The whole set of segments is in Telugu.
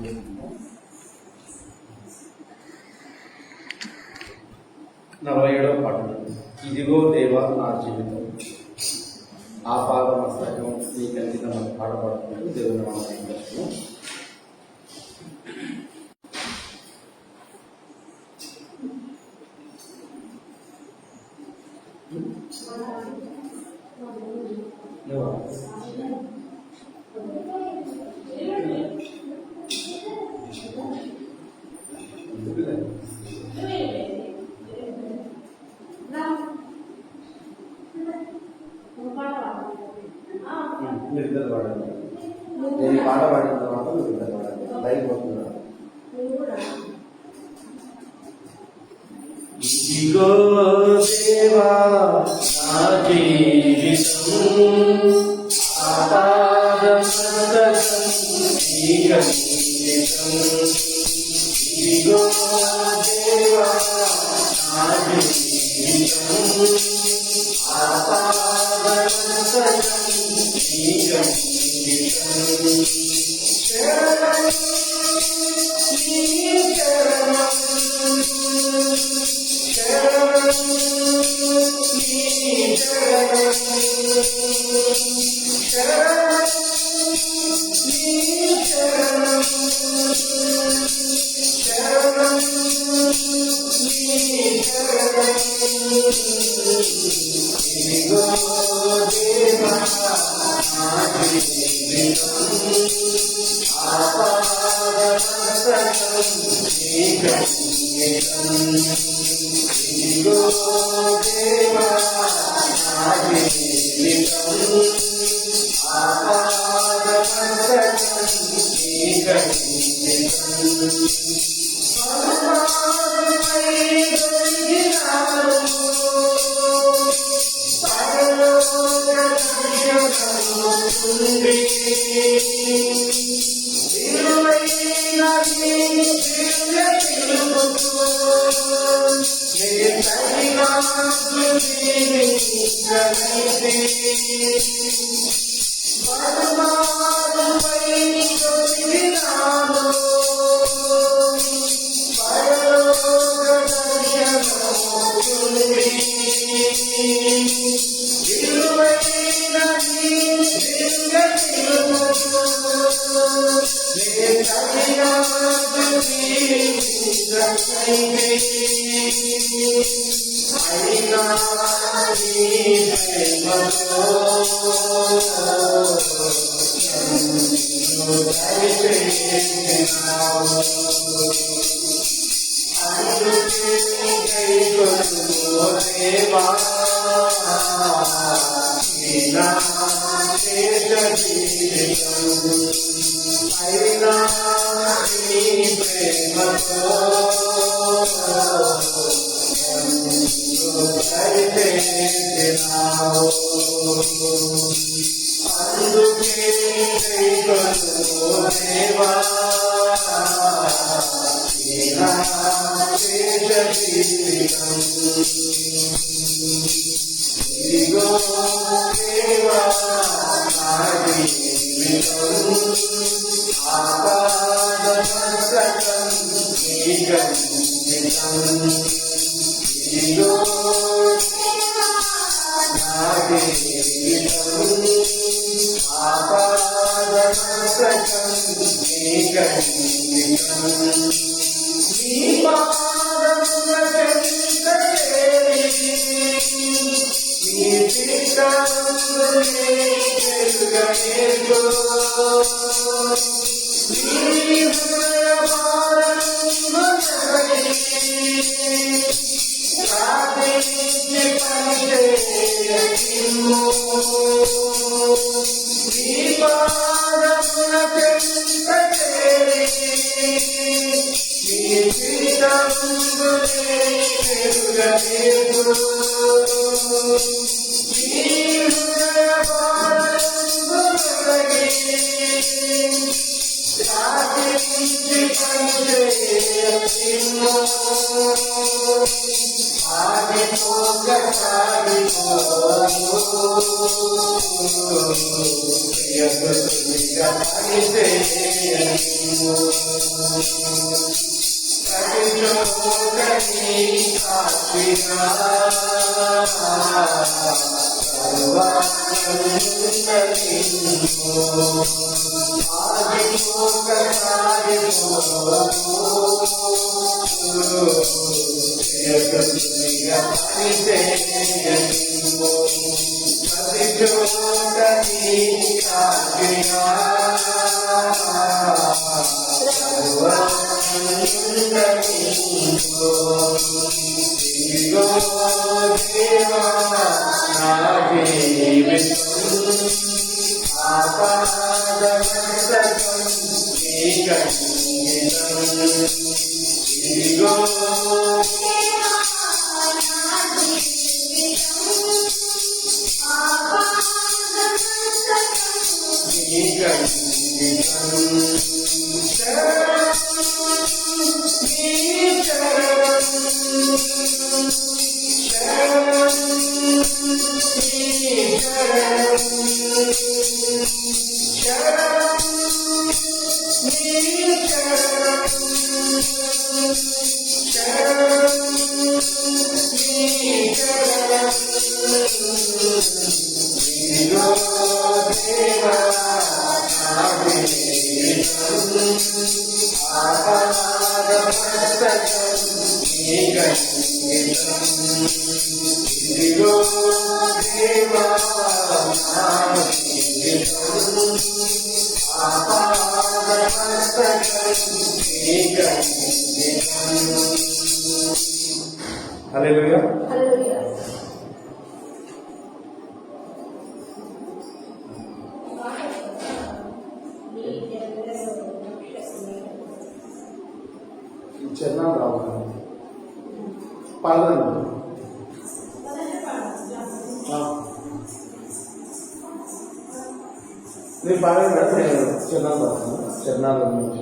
47వ పాట. ఇదిగో దేవా నా జీవితం ఆపాద మస్తకం నీకు అంకితం అని పాట పాడుకుంటూ దేవుని నామాన్ని దర్శనం. మీరు ఇద్దరు పాడండి. నేను పాట పాడిన తర్వాత మీరు ఇద్దరు పాడండి. లైవ్ పోతున్నారు. ఇదిగో దేవా నా జీవితం ఆపాదమస్తకం నీకంకితం. ఇదిగో దేవా నా జీవితం ఆపాదమస్తకం నీకంకితం. శరణం నీ శరణం శరణం నీ శరణం శరణం నీ శరణం శరణం నీ శరణం. ఇదిగో దేవా నా జీవితం ఆపాదమస్తకం నీకంకితం. ఇదిగో దేవా నా జీవితం ఆపాదమస్తకం నీకంకితం. పరమాత్మపై దొరికినాను పరలోక దర్శనముంది. విలువైన నీ దివ్య పిలుపుకు తగినంతు జీవించనిది. పరమాత్మపై దొరికినాను పరలోక దర్శనముంది. విలువైన నీ దివ్య పిలుపుకు తగినంతు జీవించనిది. అయినా నీ ప్రేమతో నన్ను దయచేసినావు. అందుకే దయగొను దేవా నీ నా శేష జీవితం. అయినా నీ ప్రేమతో దయచేసినావు. అందుకే దయగొను దేవా నీ నా శేష జీవితం. ఇదిగో దేవా నా జీవితం ఆపాదమస్తకం నీకంకితం. ఇదిగో నా జీవితం ఆపాదమస్తకం నీకంకితం. నీ పాదముల చెంత చేరి నీ చిత్తమునే ఎరుగనేగో. నీ హృదయ భారమును ప్రార్థించి పనిచేయనిమ్ము. నీ పాదముల చెంత చేరి నీ చిత్తమునే ఎరుగనేగో. నీ హృదయ భారమును ప్రార్థించి పనిచేయనిమ్ము. హల్లెలూయా. చిన్న రావాలి పాడండి. మీరు పాడండి కదా, నేను చిన్నాలు రాస్తాను. చిన్నాల నుంచి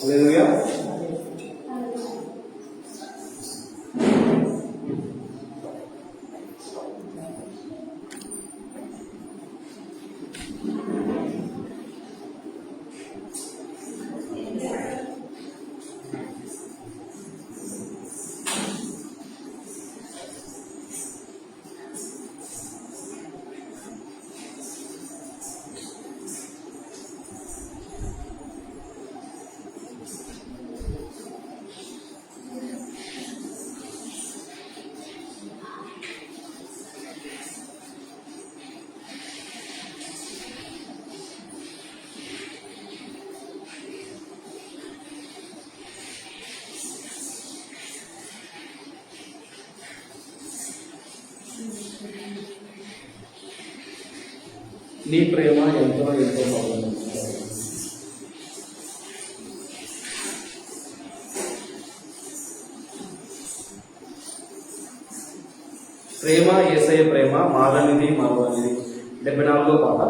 హల్లెలూయా. నీ ప్రేమ ఎంతో ఎంతో బాగుంది. ప్రేమ యేసయ్య ప్రేమ మారనిది మరవనిది 74వ పాట.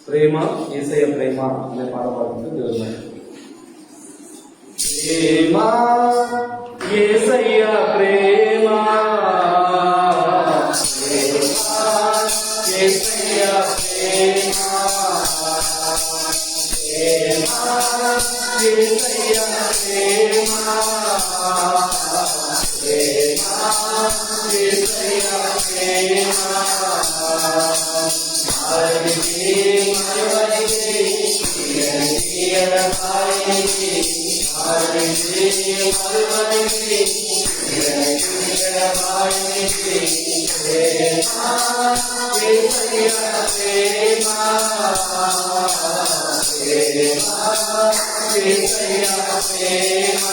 ప్రేమ యేసయ్య ప్రేమ అనే పాట పాడుతుంది దేవుడు. ప్రేమ యేసయ్య ప్రేమ యేసయ్య ప్రేమ ప్రేమ యేసయ్యా ప్రేమ ప్రేమ యేసయ్యా ప్రేమ మరువనిది మరువనిది తీయరకాయనిది మరువనిది మరువనిది తీయరకాయనిది ప్రేమ యేసయ్యా ప్రేమ ప్రేమ యేసయ్యా ప్రేమ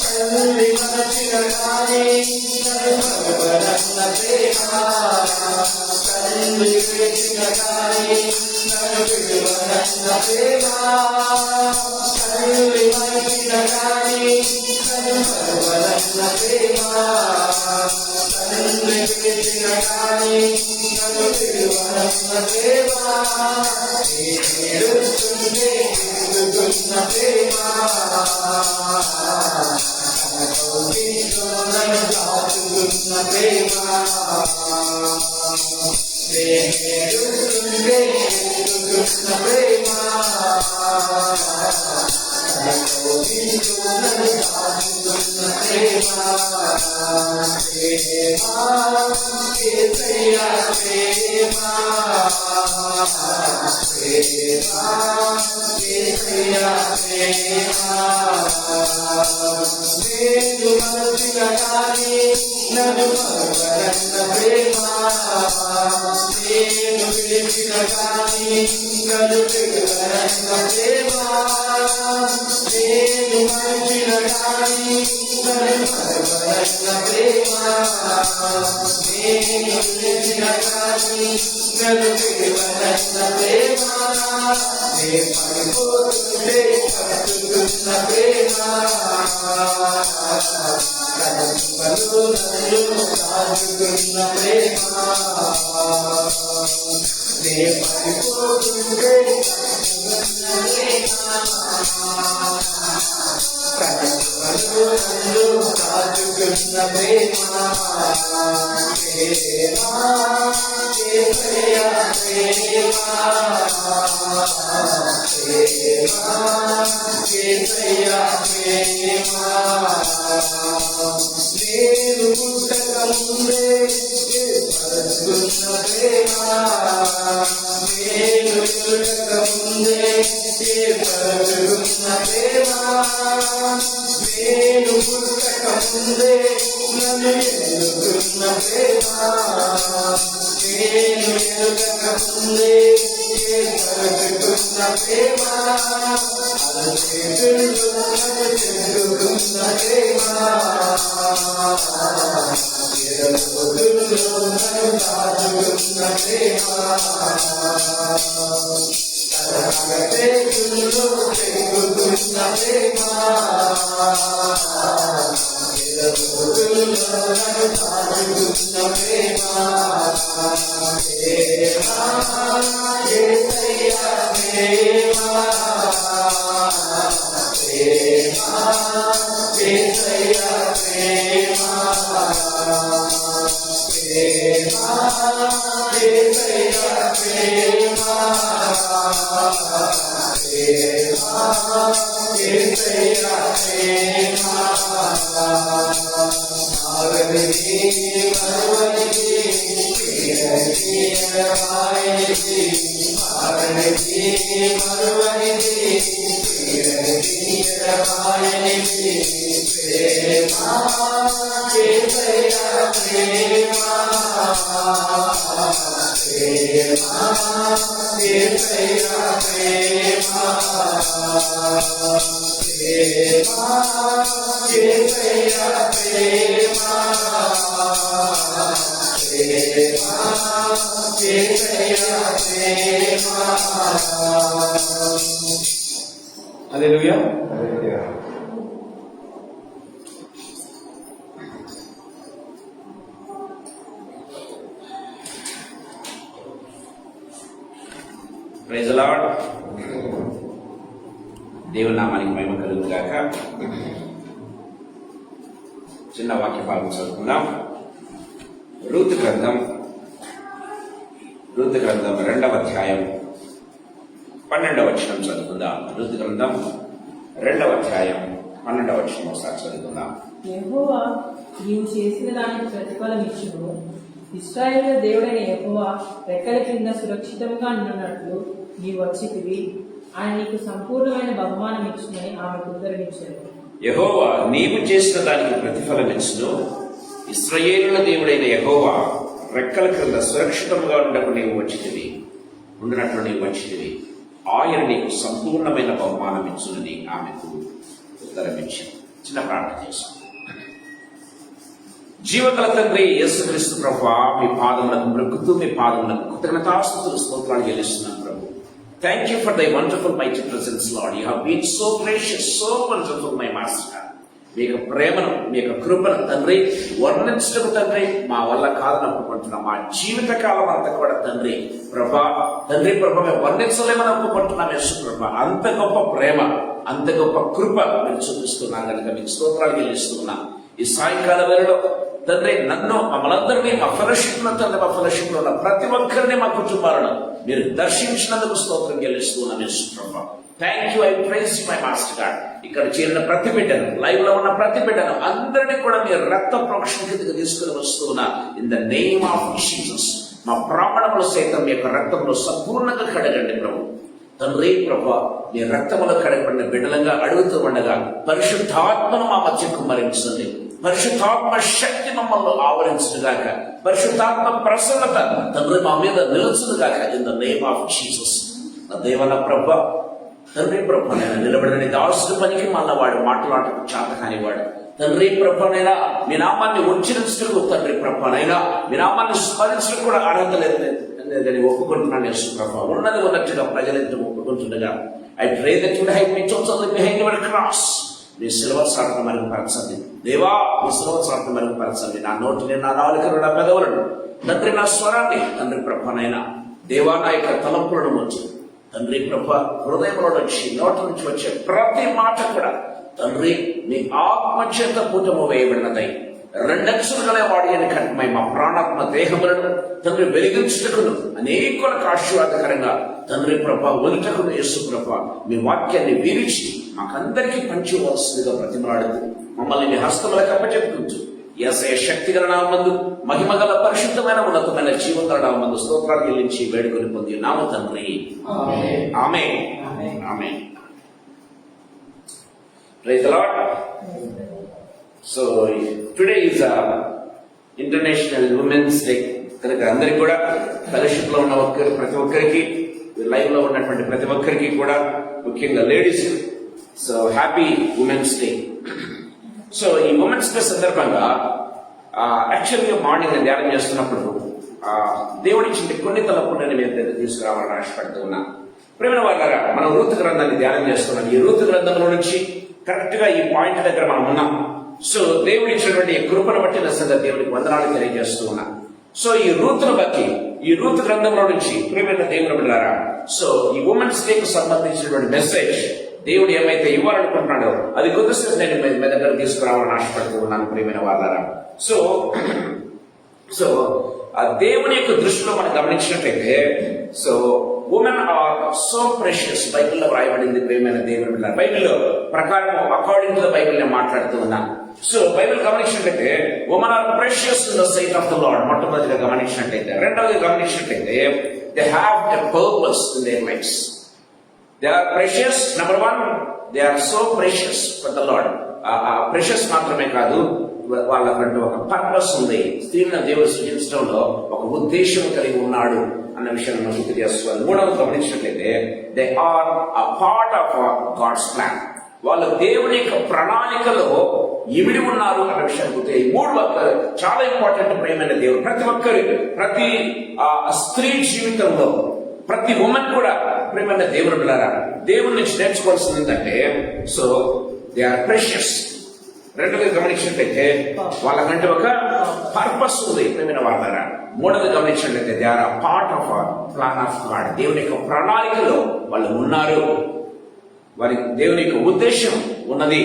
తల్లి మరచిన గాని నరువరన్న ప్రేమ తల్లి వేసిన గాని నరువరన్న ప్రేమ తల్లి మరచిన గాని నరువరన్న ప్రేమ తల్లి వేసిన గాని నరువరన్న ప్రేమ ఏడుస్తుంటే ఎదుగుతున్న ప్రేమ దాచుకున్న ప్రేమ ఏడుస్తుంటే ఎదుగుతున్న ప్రేమ దాచుకున్న ప్రేమ యేసయ్యా ప్రేమ ప్రేమ యేసయ్యా ప్రేమ నేను మనసిన గాని నన్ను మరువరన్న ప్రేమ నేను విడిచిన గాని నన్ను విడువరన్న ప్రేమ నేను మనసిన గాని నన్ను మరువరన్న ప్రేమ నేను విడిచిన గాని నన్ను విడువరన్న ప్రేమ నే పడిపోతుంటే పడుతున్న ప్రేమ కనుపలు నన్ను దాచుకున్న ప్రేమ నే పడిపోతుంటే కనుపలు నన్ను దాచుకున్న ప్రేమ ప్రేమ యేసయ్యా ప్రేమ ప్రేమ యేసయ్యా ప్రేమ నేను పుట్టక ముందే ఏర్పరచుకున్న ప్రేమ నేను పుట్టక ముందే ఏర్పరచుకున్న ప్రేమ నేను పుట్టక ముందే నన్ను ఎన్నుకున్న ప్రేమ నేను ఎరుగక ముందే ఏర్పరచుకున్న ప్రేమ అలచేతుల్లో నన్ను చెందుకున్న ప్రేమ ఎరపొదుల్లో నన్ను దాచుకున్న ప్రేమ చేతుల్లో చెందుకున్న ప్రేమ ఎరపొదుల్లో నన్ను దాచుకున్న ప్రేమ యేసయ్యా ప్రేమ ప్రేమ యేసయ్యా ప్రేమ ప్రేమ యేసయ్యా ప్రేమ ప్రేమ యేసయ్యా ప్రేమ మరువనిది మరువనిది తీయరకాయనిది మరువనిది మరువనిది తీయరకాయనిది ప్రేమ యేసయ్యా ప్రేమ ప్రేమ యేసయ్యా ప్రేమ ప్రేమ యేసయ్యా ప్రేమ ప్రేమ యేసయ్యా ప్రేమ hallelujah hallelujah. Praise the Lord. దేవుని నామానికి మహిమ కలుగును గాక. చిన్న వాక్య భాగం చదువుకుందాం. రూతు గ్రంథం 2వ అధ్యాయం 12వ వచనం చదువుకుందాం. రుతు గ్రంథం 2వ అధ్యాయం 12వ వచనం ఒకసారి చదువుకుందాం. యెహోవా నీవు చేసిన దానికి ప్రతిఫలం ఇచ్చును. ఇశ్రాయేలు దేవుడైన యెహోవా రెక్కల కింద సురక్షితంగా ఉన్నట్లు నీవు వచ్చితివి. ఆయన నీకు సంపూర్ణమైన బహుమానం ఇచ్చునని ఆమెకు ఉత్తరమిచ్చారు. యెహోవా నీవు చేసిన దానికి ప్రతిఫలం ఇచ్చును. ఇశ్రాయేలుల దేవుడైన యెహోవా రెక్కల క్రింద సురక్షితంగా ఉండకు నీవు ఉండినట్లు నీవు వచ్చితివి. ఆయన నీకు సంపూర్ణమైన బహుమానం ఇచ్చునని ఆమెకు ఉత్తరమిచ్చారు. చిన్న ప్రార్థన చేశాం. జీవగల తండ్రి యేసుక్రీస్తు ప్రభువా, మీ పాదములకు మృక్కుతూ మీ పాదములకు కృతజ్ఞతాస్తుతులు స్తోత్రాలు చెల్లిస్తున్నాను ప్రభు. Thank you for thy wonderful mighty presence, Lord. You have been so gracious, so wonderful, my master. మీ యొక్క ప్రేమను, మీ యొక్క కృపను తండ్రి వర్ణించడం తండ్రి మా వల్ల కాదని ఒప్పుకుంటున్నాం. మా జీవిత కాలం అంతా కూడా తండ్రి ప్రభా మేము వర్ణించలేమని ఒప్పుకుంటున్నాం. యేసు ప్రభా, అంత గొప్ప ప్రేమ, అంత గొప్ప కృప మీరు చూపిస్తున్నాం కనుక మీకు స్తోత్రాలు చెల్లిస్తున్నాం. ఈ సాయంకాల వేళలో తండ్రి నన్ను మమ్మల్ందరినీ మా ఫెలోషిప్ లో ఉన్న ప్రతి ఒక్కరిని మా కుటుంబాలను మీరు దర్శించినందుకు స్తోత్రం చెల్లిస్తున్నాం. యేసు ప్రభా, thank you. I praise my master God. ఇక్కడ చేరిన ప్రతి బిడ్డను, లైవ్ లో ఉన్న ప్రతి బిడ్డను అందరినీ కూడా మీరు రక్త ప్రోక్షణ కిందకి తీసుకుని వస్తున్నా. In the name of Jesus మా ప్రాణములు సైతం మీ యొక్క రక్తంలో సంపూర్ణంగా కడగండి ప్రభు. తండ్రి ప్రభా, మీ రక్తములో కడగబడిన బిడ్డలంగా అడుగుతూ ఉండగా పరిశుద్ధాత్మను మా మధ్య కుమ్మరించండి. పరిశుద్ధాత్మ శక్తి మమ్మల్ని ఆవరించుగాక. పరిశుద్ధాత్మ ప్రసన్నత తండ్రి మా మీద నిలుచుగాక. In the name of Jesus. నా దేవన ప్రభా, తండ్రి ప్రభా, నేను నిలబడిన దాసుడి పనికి మళ్ళా వాడు మాట్లాడటం చేత కానివాడు. తండ్రి ప్రభానైనా మీ నామాన్ని ఉచ్చరించడం తండ్రి ప్రభానైనా మీ నామాన్ని స్మరించడం కూడా అర్హత లేదని ఒప్పుకుంటున్నాను. యేసు ప్రభా, ఉన్నట్టుగా ప్రజలంతా ఒప్పుకుంటుండగా I pray that you hide me totally behind your cross. మీ సిలువ సాటును మరుగుపరచండి దేవా, మీ సిలువ సాటును మరుగుపరచండి. నా నోటిని, నా నాలుకను, నా పెదవులను తండ్రి, నా స్వరాన్ని తండ్రి ప్రభానైనా దేవా నా యొక్క తలంపులను వచ్చి తండ్రి ప్రభా హృదయంలో నుంచి నోటి నుంచి వచ్చే ప్రతి మాట కూడా తండ్రి మీ ఆత్మచేత పూజము వేయబడినదై రెండక్షలు గల వాడి అని కంటమై మా ప్రాణాత్మ దేహములను తండ్రి వెలిగించుటకును అనేకులకు ఆశీర్వాదకరంగా తండ్రి ప్రభా వదుటకును యేసు ప్రభా మీ వాక్యాన్ని విరిచి మాకందరికీ పంచివలసిందిగా ప్రతిమలాడుతూ మమ్మల్ని మీ హస్తములకు అప్పచెప్పుకుంటూ యేసయ్య శక్తిగల నామమందు మహిమగల పరిశుద్ధమైన ఉన్నతమైన జీవంగల నామమందు స్తోత్రాలు చెల్లించి వేడుకొని పొంది నామ తండ్రి ఆమేన్. ఆమేన్. Praise the Lord. So today is International Women's Day. కనుక అందరికి కూడా ఫెలోషిప్ లో ఉన్న ప్రతి ఒక్కరికి, లైవ్ లో ఉన్నటువంటి ప్రతి ఒక్కరికి కూడా, ముఖ్యంగా ladies, so happy women's day. So ఈ ఉమెన్స్ డే సందర్భంగా యాక్చువల్గా మార్నింగ్ నేను ధ్యానం చేస్తున్నప్పుడు దేవుడిచ్చిన కొన్ని తలపులను మేము తీసుకురావాలని ఆశపడుతూ ఉన్నా. ప్రేమ వాళ్ళగా మనం రూతు గ్రంథాన్ని ధ్యానం చేస్తున్నాం. ఈ రూతు గ్రంథంలో నుంచి కరెక్ట్ గా ఈ పాయింట్ దగ్గర మనం ఉన్నాం. సో దేవుడు ఇచ్చినటువంటి కృపను బట్టి నిజంగా దేవుడికి వందనాలు తెలియజేస్తూ ఉన్నా. సో ఈ రూతును బట్టి, ఈ రూతు గ్రంథంలో నుంచి ప్రియమైన దేవుని బిడ్డలారా, సో ఈ ఉమెన్స్ డే కు సంబంధించినటువంటి మెసేజ్ దేవుడు ఏమైతే ఇవ్వాలనుకుంటున్నాడో అది కొద్దిసేపు నేను మీ దగ్గర తీసుకురావాలని ఆశపడుతూ ఉన్నాను. ప్రియమైన వాళ్ళారా, సో ఆ దేవుని యొక్క దృష్టిలో మనం గమనించినట్లయితే, so women are so precious. బైబిల్లో వ్రాయబడింది ప్రియమైన దేవుని బిడ్డలారా. బైబిల్లో ప్రకారం అకార్డింగ్ టు ద బైబిల్ నేను మాట్లాడుతూ ఉన్నాను. సో బైబిల్ గమనించినట్లయితే women are precious in the sight of the Lord. మొట్టమొదటిగా గమనించినట్లయితే, రెండవది గమనించినట్లయితే they have the purpose in their lives. They are precious. Number one, they are so precious for the Lord. Precious మాత్రమే కాదు, వాళ్ళకంటూ ఒక పర్పస్ ఉంది. స్త్రీలను దేవుడు సృజించడంలో ఒక ఉద్దేశం కలిగి ఉన్నాడు అన్న విషయాన్ని మనం గుర్తు చేసుకోవాలి. మూడవది గమనించినట్లయితే they are a part of God's plan. వాళ్ళు దేవుని యొక్క ప్రణాళికలో ఇమిడి ఉన్నారు అన్న విషయాన్ని గుర్తు. ఈ మూడు చాలా ఇంపార్టెంట్. ప్రేమైన దేవుడు ప్రతి స్త్రీ జీవితంలో, ప్రతి ఉమెన్ కూడా ప్రేమైన దేవుని బిడ్డలారా, దేవుని నుంచి నేర్చుకోవాల్సింది ఏంటంటే, సో దే ఆర్ ప్రెషియస్. రెండోది గమనించినట్లయితే వాళ్ళకంటే ఒక పర్పస్ ఉంది ప్రేమైన వాళ్ళారా. మూడోది గమనించినట్లయితే they are a part of plan of God. దేవుని యొక్క ప్రణాళికలో వాళ్ళు ఉన్నారు, వారి దేవుని యొక్క ఉద్దేశం ఉన్నది.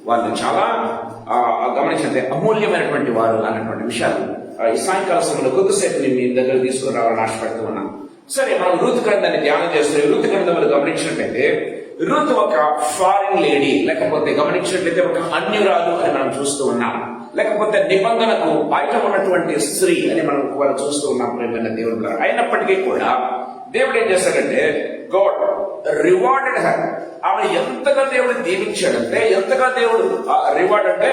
వాళ్ళు చాలా గమనించినట్లయితే అమూల్యమైనటువంటి వారు అన్నటువంటి విషయాలు ఈ సాయంకాల సమయంలో కొద్దిసేపు నేను మీ దగ్గర తీసుకుని రావాలని ఆశపడుతూ ఉన్నాను. సరే, మనం రూతు గ్రంథాన్ని ధ్యానం చేస్తున్నాం. రూతు గ్రంథంలో గమనించినట్లయితే రూతు ఒక ఫారిన్ లేడీ, లేకపోతే గమనించినట్లయితే ఒక అన్యురాలు అని మనం చూస్తూ ఉన్నాం. లేకపోతే నిబంధనకు బయట ఉన్నటువంటి స్త్రీ అని మనం కూడా చూస్తూ ఉన్నాం ప్రేమైన దేవుడు. అయినప్పటికీ కూడా దేవుడు ఏం చేశాడంటే, గాడ్ రివార్డెడ్ హర్. ఆమె ఎంతగా దేవుడు దీవించాడంటే, ఎంతగా దేవుడు రివార్డ్ అంటే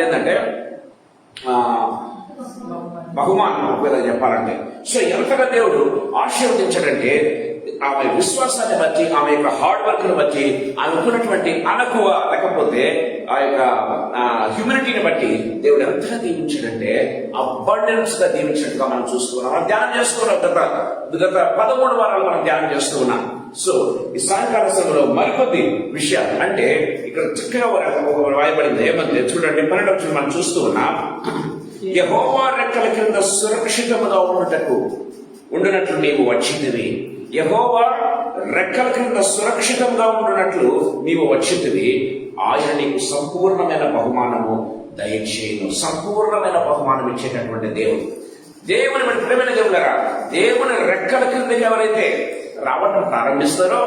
ఏంటంటే బహుమానం ఒకవేళ చెప్పాలంటే. సో ఎంతగా దేవుడు ఆశీర్వదించాడంటే, ఆమె విశ్వాసాన్ని బట్టి, ఆమె యొక్క హార్డ్ వర్క్ ను బట్టి, ఆమెకున్నటువంటి అనకువ లేకపోతే ఆ యొక్క హ్యూమినిటీని బట్టి దేవుడు ఎంతగా దీవించాడంటే అబండెన్స్ గా దీవించినట్టుగా మనం చూస్తున్నాం. మనం ధ్యానం చేసుకున్నాం. గత 13 వారాలు మనం ధ్యానం చేస్తూ ఉన్నాం. సో ఈ సాయంకాల సమయంలో మరికొద్ది విషయాలు అంటే ఇక్కడ చక్కగా రాయబడింది. ఏమంటే చూడండి, 12వ వచనం మనం చూస్తూ ఉన్నాం. యెహోవా రెక్కల కింద సురక్షితముగా ఉండునట్లు నీవు వచ్చితివి. యెహోవా రెక్కల కింద సురక్షితంగా ఉండునట్లు నీవు వచ్చితివి. ఆయన నీకు సంపూర్ణమైన బహుమానము దయచేయును. సంపూర్ణమైన బహుమానం ఇచ్చేటటువంటి దేవుని మన ప్రేమైన దేవులరా, దేవుని రెక్కల కిందకి ఎవరైతే రావడం ప్రారంభిస్తారో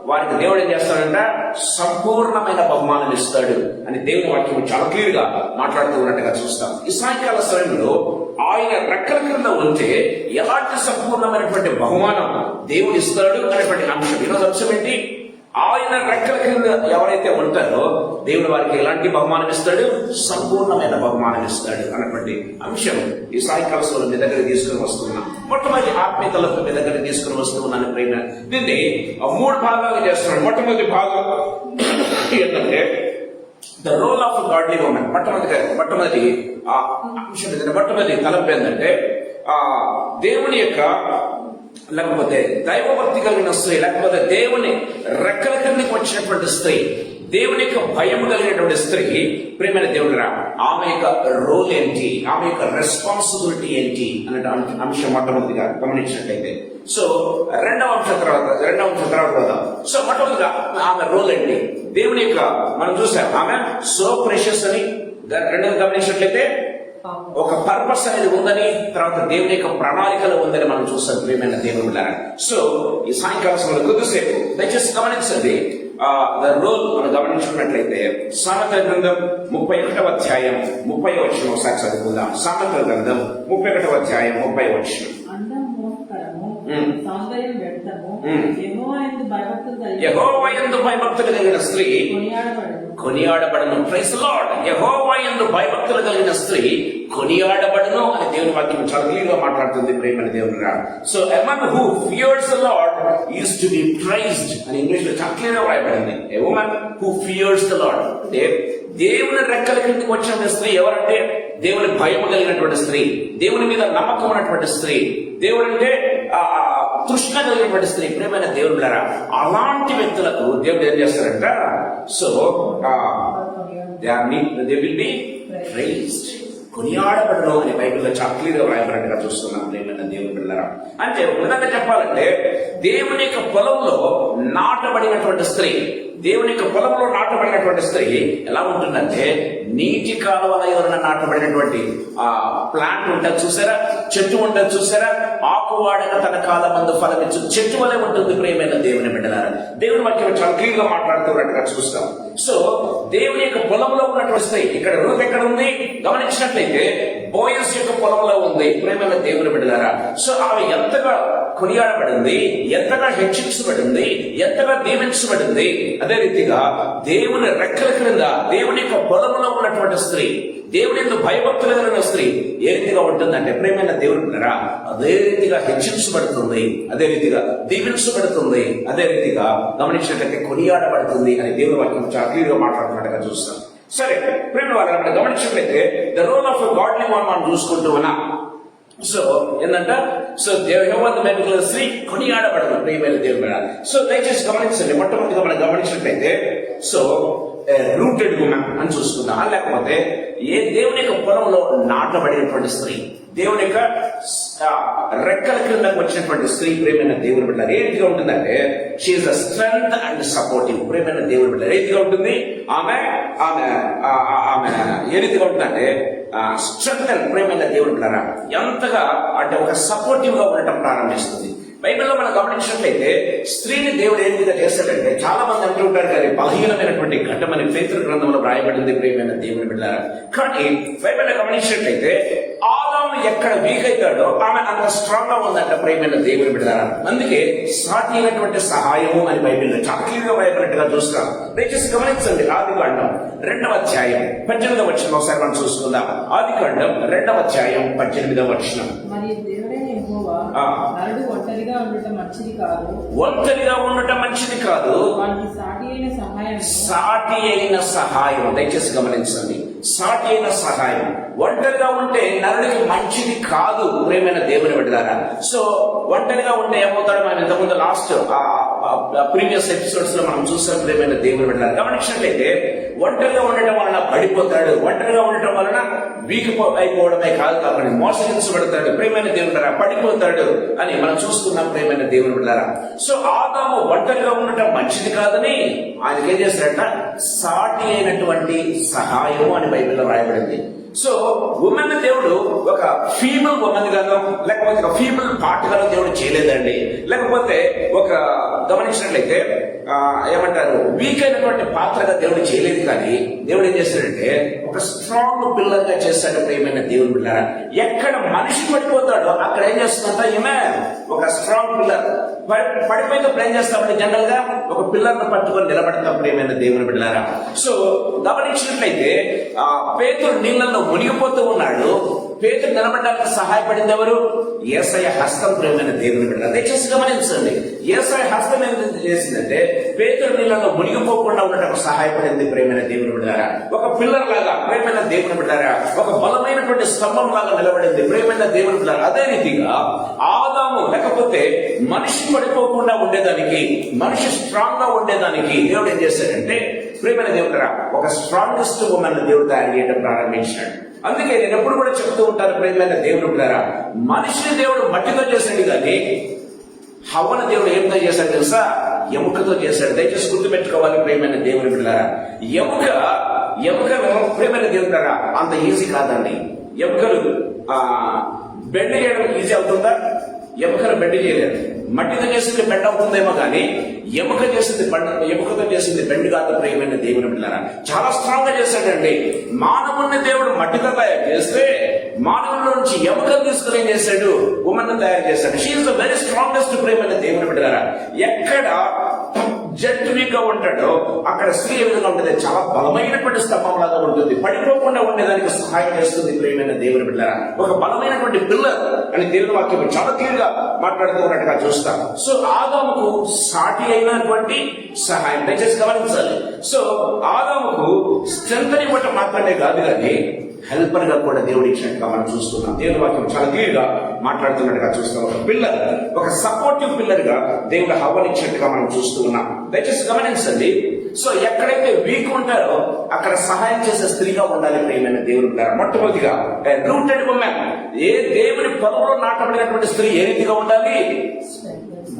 వారికి దేవుడు ఏం చేస్తాడంట, సంపూర్ణమైన బహుమానం ఇస్తాడు అని దేవుని వాక్యం చాలా క్లియర్ గా మాట్లాడుతూ ఉన్నట్టుగా చూస్తాం. ఈ సాయంకాల సమయంలో ఆయన రెక్కల క్రింద ఉంటే ఎలాంటి సంపూర్ణమైనటువంటి బహుమానం దేవుడు ఇస్తాడు అనేటువంటి అంశం. ఈరోజు అంశం ఏంటి? ఆయన రెక్కల క్రింద ఎవరైతే ఉంటారో దేవుడు వారికి ఎలాంటి బహుమానం ఇస్తాడు? సంపూర్ణమైన బహుమానం ఇస్తాడు అన్నటువంటి అంశం ఈ సాయంకాల సమయంలో మీ దగ్గర తీసుకుని వస్తున్నాం. మొట్టమొదటి ఆత్మీయతలకు మీ దగ్గర తీసుకుని వస్తూ ఉన్నాను ప్రేమ. దీన్ని 3 భాగాలు చేస్తున్నాను. మొట్టమొదటి భాగం ఏంటంటే the role of godly women. మొట్టమొదటి అంశం, మొట్టమొదటి తలంపు ఏంటంటే దేవుని యొక్క లేకపోతే దైవభక్తి కలిగిన స్త్రీ, లేకపోతే దేవుని రెక్కల కిందకి వచ్చినటువంటి స్త్రీ, దేవుని యొక్క భయం కలిగినటువంటి స్త్రీ ప్రేమైన దేవుడురా, ఆమె యొక్క రోల్ ఏంటి, ఆమె యొక్క రెస్పాన్సిబిలిటీ ఏంటి అనే అంశం మొట్టమొదటిగా గమనించినట్లయితే. సో రెండవ అంశం తర్వాత సో మొట్టమొదటిగా ఆమె రోల్ ఏంటి, దేవుని యొక్క మనం చూసాం ఆమె సో ప్రెషియస్ అని. రెండవది గమనించినట్లయితే ఒక పర్పస్ అనేది ఉందని, తర్వాత దేవుని యొక్క ప్రణాళికలు ఉందని మనం చూస్తాం ప్రియమైన దేవుడు. సో ఈ సాయంకాల సమయంలో కొద్దిసేపు దయచేసి గమనించండి ద రోల్ మనం గమనించుకున్నట్లయితే సామెతల గ్రంథం 31వ అధ్యాయం 30వ వచనం ఒకసారి చదువుకుందాం. సామెతల గ్రంథం 31వ అధ్యాయం 30వ వచనం. యెహోవా యందు భయభక్తులు కలిగిన స్త్రీ కొనియాడబడును. Praise the Lord. యెహోవా యందు భయభక్తులు కలిగిన స్త్రీ కొనియాడబడును అని దేవుని వాక్యం చాలా క్లియర్ గా మాట్లాడుతుంది ప్రేమైన దేవుని. So a man who fears the lord is to be praised అని ఇంగ్లీష్ లో చాలా క్లియర్ గా రాయబడింది. A woman who fears the lord అంటే దేవుని రెక్కల కిందకి వచ్చిన స్త్రీ ఎవరంటే దేవుని భయం కలిగినటువంటి స్త్రీ, దేవుని మీద నమ్మకం ఉన్నటువంటి స్త్రీ, దేవుడు అంటే తృష్ణ కలిగినటువంటి స్త్రీ. ప్రేమైన దేవుళ్ళరా, అలాంటి వ్యక్తులకు దేవుడు ఏం చేస్తారంట, so they will be praised, కొనియాడబడను అని బైబిల్లో చాలా క్లియర్ గా వ్రాయబడినట్టుగా చూస్తున్నాం ప్రేమైన దేవుని పిల్లరా. అంటే విధంగా చెప్పాలంటే దేవుని యొక్క పొలంలో నాటబడినటువంటి స్త్రీ, దేవుని యొక్క పొలంలో నాటబడినటువంటి స్త్రీ ఎలా ఉంటుందంటే నీటి కాలువల ఎవరైనా నాటబడినటువంటి ప్లాంట్ ఉంటుంది చూసారా, చెట్టు ఉంటుంది చూసారా, ఆకువాడక తన కాలమందు ఫలమిచ్చు చెట్టు వలె ఉంటుంది ప్రేమైన దేవుని బిడ్డలారా. దేవుని వాక్యం చాలా క్లియర్ గా మాట్లాడుతున్నట్టుగా చూస్తాం. సో దేవుని యొక్క పొలంలో ఉన్నటువంటి స్త్రీ, ఇక్కడ రూత్ ఎక్కడ ఉంది గమనించినట్లయితే బోయస్ యొక్క పొలంలో ఉంది ప్రేమైన దేవుని బిడ్డలారా. సో ఆమె ఎంతగా కొనియాడబడింది, ఎంతగా హెచ్చించబడింది, ఎంతగా దీవించబడింది. అదే రీతిగా దేవుని రెక్కల క్రింద దేవుని యొక్క పొలంలో ఉన్నటువంటి స్త్రీ, దేవుని యొక్క భయభక్తులు కలిగిన స్త్రీ ఏ రీతిగా ఉంటుందంటే ప్రేమైన దేవుని బిడ్డలారా, అదే రీతిగా హెచ్చించబడుతుంది, అదే రీతిగా దీవించబడుతుంది, అదే రీతిగా గమనించినట్లయితే కొనియాడబడుతుంది అని దేవుని వాక్యం చాలా క్లియర్ గా మాట్లాడుతున్నట్టుగా చూస్తాం. సరే ప్రేమ వాళ్ళ గమనించినట్లయితే the role of godly one మనం చూసుకుంటూ ఉన్నాం. సో ఏంటంట, సో దేవుని స్త్రీ కొనియాడబడదు ప్రియమైన దేవుని. సో దయచేసి గమనించండి, మొట్టమొదటిగా మనం గమనించినట్లయితే సో రూటెడ్ ఉమెన్ అని చూసుకుందాం, లేకపోతే ఏ దేవుని యొక్క పొలంలో నాటబడినటువంటి స్త్రీ, దేవుని యొక్క రెక్కల క్రిందకు వచ్చినటువంటి స్త్రీ ప్రేమైన దేవుని బిడ్డ ఏ రీతిగా ఉంటుందంటే she is the strength and supportive ప్రేమైన దేవుని బిడ్డ ఏ రీతిగా ఉంటుంది. ఆమె ఆమె ఆమె ఏ రీతిగా ఉంటుందంటే స్ట్రెంగ్ ప్రేమైన దేవుడు బిడ్డలారా ఎంతగా అంటే ఒక సపోర్టివ్ గా ఉండటం ప్రారంభిస్తుంది. బైబిల్లో మనం గమనించినట్లయితే స్త్రీని దేవుడు ఏ విధంగా చేస్తాడంటే, చాలా మంది అంటూ ఉంటారు కానీ బలహీనమైనటువంటి ఘట్టమని పేతురు గ్రంథంలో రాయబడింది ప్రియమైన దేవుని బిడ్డలారా. కానీ బైబిల్లో గమనించినట్లయితే ఆదాము ఎక్కడ వీక్ అవుతాడో ఆమె అంత స్ట్రాంగ్ గా ఉందంట ప్రియమైన దేవుని బిడ్డలారా. అందుకే సాటి అయినటువంటి సహాయము అని బైబిల్లో చాలా క్లియర్ గా రాయబడినట్టుగా చూస్తాం. దయచేసి గమనించండి, ఆదికాండం 2వ అధ్యాయం 18వ వచనం ఒకసారి మనం చూసుకుందాం. ఆదికాండం 2వ అధ్యాయం 18వ వచనం. మరి దేవుడైన యెహోవా నరుడు ఒంటరిగా ఉండటం మంచిది కాదు, ఒంటరిగా ఉండటం మంచిది కాదు, వానికి సాటి అయిన సహాయం. దయచేసి గమనించండి, సాటి అయిన సహాయం. ఒంటరిగా ఉంటే నరుడికి మంచిది కాదు ప్రియమైన దేవుని బిడ్డలారా. సో ఒంటరిగా ఉంటే ఏమవుతాడు, మనం ఇంతకుముందు లాస్ట్ ప్రీవియస్ ఎపిసోడ్స్ లో మనం చూసాం ప్రియమైన దేవుని బిడ్డలారా. గమనించినట్లయితే ఒంటరిగా ఉండటం వలన పడిపోతాడు, ఒంటరిగా ఉండటం వలన వీక్ అయిపోవడమే కాదు కాబట్టి మోసగించబడతాడు ప్రియమైన దేవుని బిడ్డలారా, పడిపోతాడు అని మనం చూస్తున్నాం ప్రియమైన దేవుని బిడ్డలారా. సో ఆదాము ఒంటరిగా ఉండటం మంచిది కాదని ఆయనకి ఏం చేశాడంట, సాటి అయినటువంటి సహాయము అని బైబిల్లో రాయబడింది. సో ఉమెన్ దేవుడు ఒక ఫీమేల్ ఉమెన్ గానో లేకపోతే ఒక ఫీమేల్ పార్ట్ గానో దేవుడు చేయలేదండి. లేకపోతే ఒక గమనించినట్లయితే ఏమంటారు, వీక్ అయినటువంటి పాత్రగా దేవుడు చేయలేదు. కానీ దేవుడు ఏం చేశాడంటే ఒక స్ట్రాంగ్ పిల్లర్ గా చేశాడు ప్రియమైన దేవుని బిడ్డలారా. ఎక్కడ మనిషి పడిపోతాడో అక్కడ ఏం చేస్తుందంట ఈమె ఒక స్ట్రాంగ్ పిల్లర్. పడిపోయినప్పుడు ఏం చేస్తామంటే జనరల్ గా ఒక పిల్లర్ ను పట్టుకొని నిలబడతాం ప్రియమైన దేవుని బిడ్డలారా. సో గమనించినట్లయితే పేతురు నీళ్ళల్లో మునిగిపోతూ ఉన్నాడు. పేతురు నిలబడడానికి సహాయపడింది ఎవరు? యేసయ్య హస్తం ప్రియమైన దేవుని బిడ్డలారా. దయచేసి గమనించండి, యేసయ్య హస్తం ఏం చేసిందంటే పేతురు నీళ్ళలో మునిగిపోకుండా ఉండటం సహాయపడింది ప్రియమైన దేవుని బిడ్డలారా. ఒక పిల్లర్ లాగా ప్రియమైన దేవుని బిడ్డలారా, ఒక బలమైనటువంటి స్తంభం లాగా నిలబడింది ప్రియమైన దేవుని బిడ్డలారా. అదే రీతిగా ఆదాము లేకపోతే మనిషి పడిపోకుండా ఉండేదానికి, మనిషి స్ట్రాంగ్ గా ఉండేదానికి దేవుడు ఏం చేశాడంటే ప్రియమైన దేవుడు ఒక స్ట్రాంగెస్ట్ ఉమెన్ దేవుడు తయారు చేయడం ప్రారంభించాడు. అందుకే నేను ఎప్పుడు కూడా చెప్తూ ఉంటాను ప్రియమైన దేవుడు బిడ్డలారా, మనిషిని దేవుడు మట్టితో చేశాడు కానీ హవ్వను దేవుడు ఏమితో చేశాడు తెలుసా? ఎముకతో చేశాడు. దయచేసి గుర్తుపెట్టుకోవాలి ప్రియమైన దేవుని బిడ్డలారా. ఎముకను ప్రియమైన దేవుని బిడ్డలారా అంత ఈజీ కాదండి. ఎముకలు బెండ్ చేయడం ఈజీ అవుతుందా? ఎముకను బెండ్ చేయలేదు. మట్టితో చేసింది బెండ్ అవుతుందేమో కానీ ఎముకతో చేసింది బెండ్ కాదు ప్రియమైన దేవుని బిడ్డలారా. చాలా స్ట్రాంగ్ గా చేశాడండి. మానవుని దేవుడు మట్టితో తయారు చేస్తే మానవుల నుంచి ఎముకలు తీసుకుని ఏం చేశాడు? ఉమెన్ తయారు చేశాడు. She is the very strongest ప్రియమైన దేవుని బిడ్డలారా. ఎక్కడ జట్టు వీక్ గా ఉంటాడో అక్కడ స్త్రీ ఏ విధంగా ఉంటుంది? చాలా బలమైనటువంటి స్తంభం లాగా ఉంటుంది. పడిపోకుండా ఉండేదానికి సహాయం చేస్తుంది ప్రియమైన దేవుని బిడ్డలారా. ఒక బలమైనటువంటి పిల్లర్ అని దేవుని వాక్యం చాలా క్లియర్ గా మాట్లాడుతూ ఉన్నట్టుగా చూస్తాం. సో ఆదాముకు సాటి అయినటువంటి సహాయం. దయచేసి గమనించాలి. సో ఆదాముకు స్ట్రెంత్ ఇవ్వటం మాత్రమే కాదు కానీ హెల్పర్ గా కూడా దేవుడు ఇచ్చినట్టుగా మనం చూస్తున్నాం. దేవుని వాక్యం చాలా క్లియర్ గా మాట్లాడుతున్నట్టుగా చూస్తాం. ఒక పిల్లర్, ఒక సపోర్టివ్ పిల్లర్ గా దేవుడు హవ్వనిచ్చినట్టుగా మనం చూస్తూ ఉన్నాం. దయచేసి గమనించండి. సో ఎక్కడైతే వీక్ ఉంటారో అక్కడ సహాయం చేసే స్త్రీగా ఉండాలి ప్రియమైన దేవుని బిడ్డలారా. మొట్టమొదటిగా రూటెడ్ ఉమెన్, ఏ దేవుని పొలంలో నాటబడినటువంటి స్త్రీ ఏ రీతిగా ఉండాలి?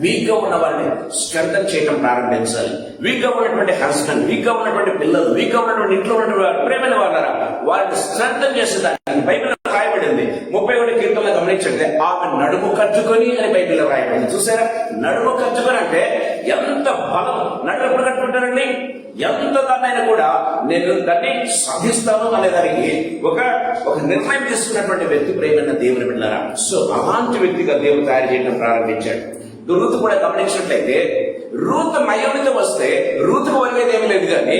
వీక్ గా ఉన్న వారిని స్ట్రెంథన్ చేయడం ప్రారంభించాలి. వీక్ గా ఉన్నటువంటి హస్బెండ్, వీక్ గా ఉన్నటువంటి పిల్లలు, వీక్ గా ఉన్నటువంటి ఇంట్లో ఉన్నటువంటి ప్రేమైన వాళ్ళరా వారిని స్ట్రెంథన్ చేసేదాన్ని బైబిల్ రాయబడింది. 31 కీర్తనలో గమనించండి, ఆమె నడుము కట్టుకొని అని బైబిల్ రాయబడింది. చూసారా? నడుము కట్టుకొని అంటే ఎంత బలం. నడుము ఎప్పుడు కట్టుకుంటారండి? ఎంత దాన్నైనా కూడా నేను దాన్ని సాధిస్తాను అనేదానికి ఒక నిర్ణయం తీసుకున్నటువంటి వ్యక్తి ప్రేమైన దేవుని బిడ్డలారా. సో అలాంటి వ్యక్తిగా దేవుడు తయారు చేయడం ప్రారంభించాడు. రూతు కూడా గమనించినట్లయితే రూతు నయోమితో వస్తే రూతుకు వరిగేది ఏమీ లేదు కానీ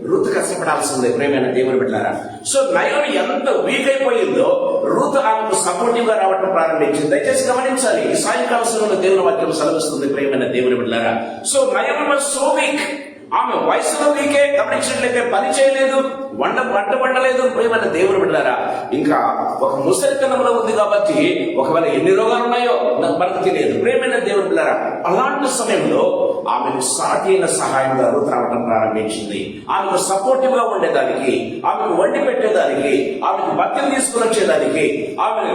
రూతు కష్టపడాల్సిందే ప్రేమైన దేవుని బిడ్డలారా. సో నయోమి ఎంత వీక్ అయిపోయిందో రూతు ఆమెకు సపోర్టివ్ గా రావడం ప్రారంభించింది. దయచేసి గమనించాలి. ఈ సాయంకాల సమయంలో దేవుని వాక్యం సెలవిస్తుంది ప్రేమైన దేవుని బిడ్డలారా. So Naomi was so weak. ఆమె వయసులో వీకే. గమనించినట్లయితే పని చేయలేదు, వంట వండలేదు ప్రియమైన దేవుని బిడ్డలారా. ఇంకా ఒక ముసలితనంలో ఉంది కాబట్టి ఒకవేళ ఎన్ని రోగాలు ఉన్నాయో మనకు తెలియదు ప్రియమైన దేవుని బిడ్డలారా. అలాంటి సమయంలో ఆమెను సాటి అయిన సహాయంగా రూతు రావడం ప్రారంభించింది. ఆమెకు సపోర్టివ్ గా ఉండేదానికి, ఆమెకు వండి పెట్టేదానికి, ఆమెకు బట్టలు తీసుకుని వచ్చేదానికి, ఆమెను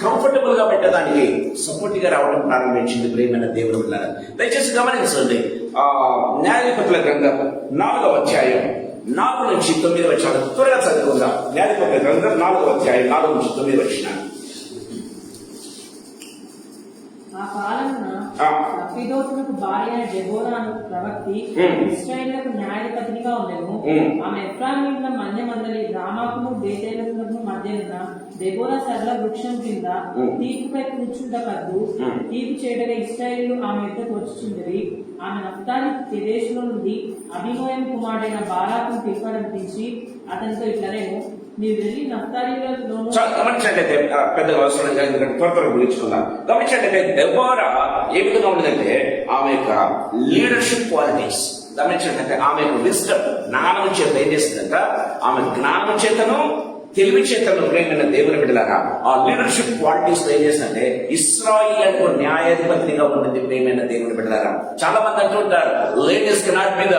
కంఫర్టబుల్ గా పెట్టేదానికి సపోర్టివ్ గా రావడం ప్రారంభించింది ప్రియమైన దేవుని బిడ్డలారా. దయచేసి గమనించండి. న్యాయాధిపతుల గ్రంథం 4వ అధ్యాయం 4 నుంచి 9 వచ్చాడు. త్వరగా చదువుకుందాం. న్యాయాధిపతుల గ్రంథం 4వ అధ్యాయం 4 నుంచి 9 వచ్చిన. ఆ కాలమున అబీదోతునకు భార్య అయిన దెబోరాను ప్రవక్తి ఇశ్రాయేలులకు న్యాయాధిపతినిగా ఉండెను. ఆమె ఎఫ్రాయిముల మధ్య మందలి రామాకును బేతేలునకు మధ్యనున్న దెబోరా సరళ వృక్షం కింద తీర్పుపై కూర్చుంట కద్దు తీర్పు చేయడగా ఇశ్రాయేలు ఆమె యుద్ధకు వచ్చుచుండేవి. ఆమె నఫ్తాలి ప్రదేశంలో నుండి అభినోయం కుమారుడైన బారాకును పిలుపడంపించి అతనితో ఇట్లనేమో, నీవు వెళ్ళి నఫ్తాలీలోను. గమనించండి, పెద్దగా అవసరం లేదు, ఎందుకంటే త్వరగా గురించుకుందాం. గమనించండి, దెబోరా ఏ విధంగా ఉండదంటే ఆమె యొక్క లీడర్షిప్ క్వాలిటీస్ గమనించండి. ఆమె యొక్క విజ్డమ్, జ్ఞానం చేత ఏం చేస్తుందంట, ఆమె జ్ఞానం చేతను తెలివి చేతను ప్రేమైన దేవుని బిడ్డలారా ఆ లీడర్షిప్ క్వాలిటీస్ ఏం చేస్తుందంటే ఇశ్రాయేలుకు న్యాయాధిపతిగా ఉంటుంది ప్రేమైన దేవుని బిడ్డలారా. చాలా మంది అంటుంటారు ladies cannot be the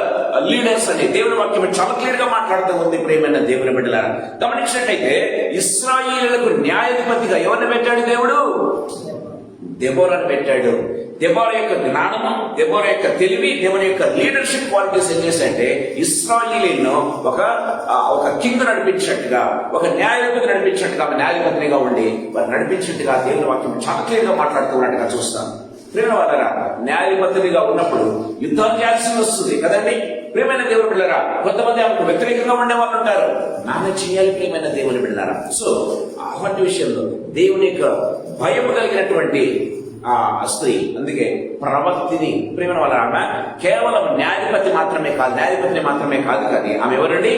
leaders అని. దేవుని వాక్యం చాలా క్లియర్ గా మాట్లాడుతూ ఉంది ప్రేమైన దేవుని బిడ్డలారా. గమనించినట్టయితే ఇశ్రాయేలుకు న్యాయాధిపతిగా ఎవరిని పెట్టాడు దేవుడు? దెబోరాను పెట్టాడు. దెబోరా యొక్క జ్ఞానము, దెబోరా యొక్క తెలివి, దేవుని యొక్క లీడర్షిప్ క్వాలిటీస్ ఏం చేశాయంటే ఇశ్రాయేలీను ఒక కింగ్ నడిపించినట్టుగా, ఒక న్యాయాధిపతి నడిపించినట్టుగా, న్యాయాధిపతిగా ఉండి వారు నడిపించినట్టుగా దేవుని వాక్యం చాలా క్లియర్ గా మాట్లాడుతున్నట్టుగా చూస్తాం. ప్రేమ వాళ్ళరా, న్యాయాధిపతిగా ఉన్నప్పుడు యుద్ధం చేయాల్సి వస్తుంది కదండి. ప్రేమైన దేవుని బిడ్డలారా, కొంతమంది ఆమెకు వ్యతిరేకంగా ఉండే వాళ్ళు ఉంటారు. నాన్న చేయాలి ప్రేమైన దేవుని బిడ్డలారా. సో అటువంటి విషయంలో దేవుని యొక్క భయం కలిగినటువంటి ఆ స్త్రీ, అందుకే ప్రవక్తిని ప్రేమ వాళ్ళ ఆమె కేవలం న్యాయాధిపతిని మాత్రమే కాదు కానీ ఆమె ఎవరండి?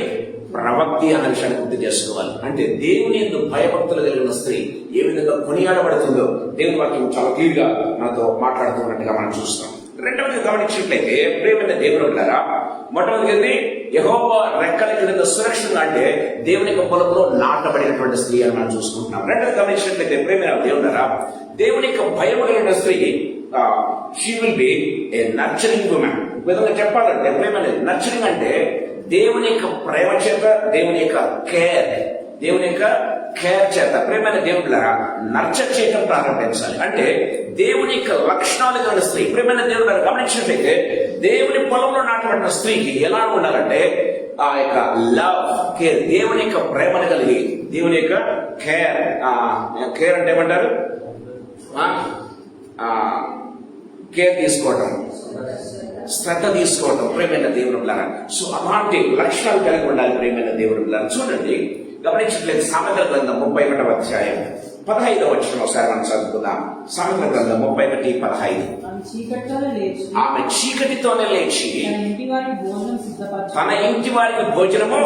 ప్రవక్తి అన్న విషయాన్ని గుర్తు చేసుకోవాలి. అంటే దేవుని యందు భయభక్తులు కలిగిన స్త్రీ ఏ విధంగా కొనియాడబడుతుందో దేవుని వాక్యం చాలా క్లియర్ గా మనతో మాట్లాడుతున్నట్టుగా మనం చూస్తాం. రెండవది గమనించినట్లయితే ప్రేమైన దేవుని బిడ్డలారా, మొట్టమొదటిది యెహోవా రెక్కల కింద సురక్షితంగా, అంటే దేవుని యొక్క పొలంలో నాటబడినటువంటి స్త్రీ అని మనం చూసుకుంటున్నాం. రెండవది గమనించినట్లయితే ప్రేమైన దేవుడారా, దేవుని యొక్క భయం కలిగిన స్త్రీ she will B A nurturing women. విధంగా చెప్పాలంటే ప్రేమ నర్చరింగ్ అంటే దేవుని యొక్క ప్రేమ చేత, దేవుని యొక్క కేర్ చేత ప్రేమైన దేవుడులారా నర్చర్ చేయటం ప్రారంభించాలి. అంటే దేవుని యొక్క లక్షణాలు కలిగిన స్త్రీ ప్రేమైన దేవుడు గమనించినట్లయితే దేవుని పొలంలో నాటబడిన స్త్రీకి ఎలా ఉండాలంటే ఆ యొక్క లవ్, కేర్, దేవుని యొక్క ప్రేమను కలిగి, దేవుని యొక్క కేర్ అంటే ఏమంటారు? కేర్ తీసుకోవటం, శ్రద్ధ తీసుకోవటం ప్రేమైన దేవుని బిడ్డలారా. సో అలాంటి లక్షణాలు కలిగి ఉండాలి ప్రేమైన దేవుని బిడ్డలారా. చూడండి, గమనించట్లేదు సామెతల గ్రంథం 31వ అధ్యాయం 15వ వచనం ఒకసారి మనం చదువుకుందాం. సామెతల గ్రంథం 31:15. ఆమె చీకటితోనే లేచి తన ఇంటి వారికి భోజనము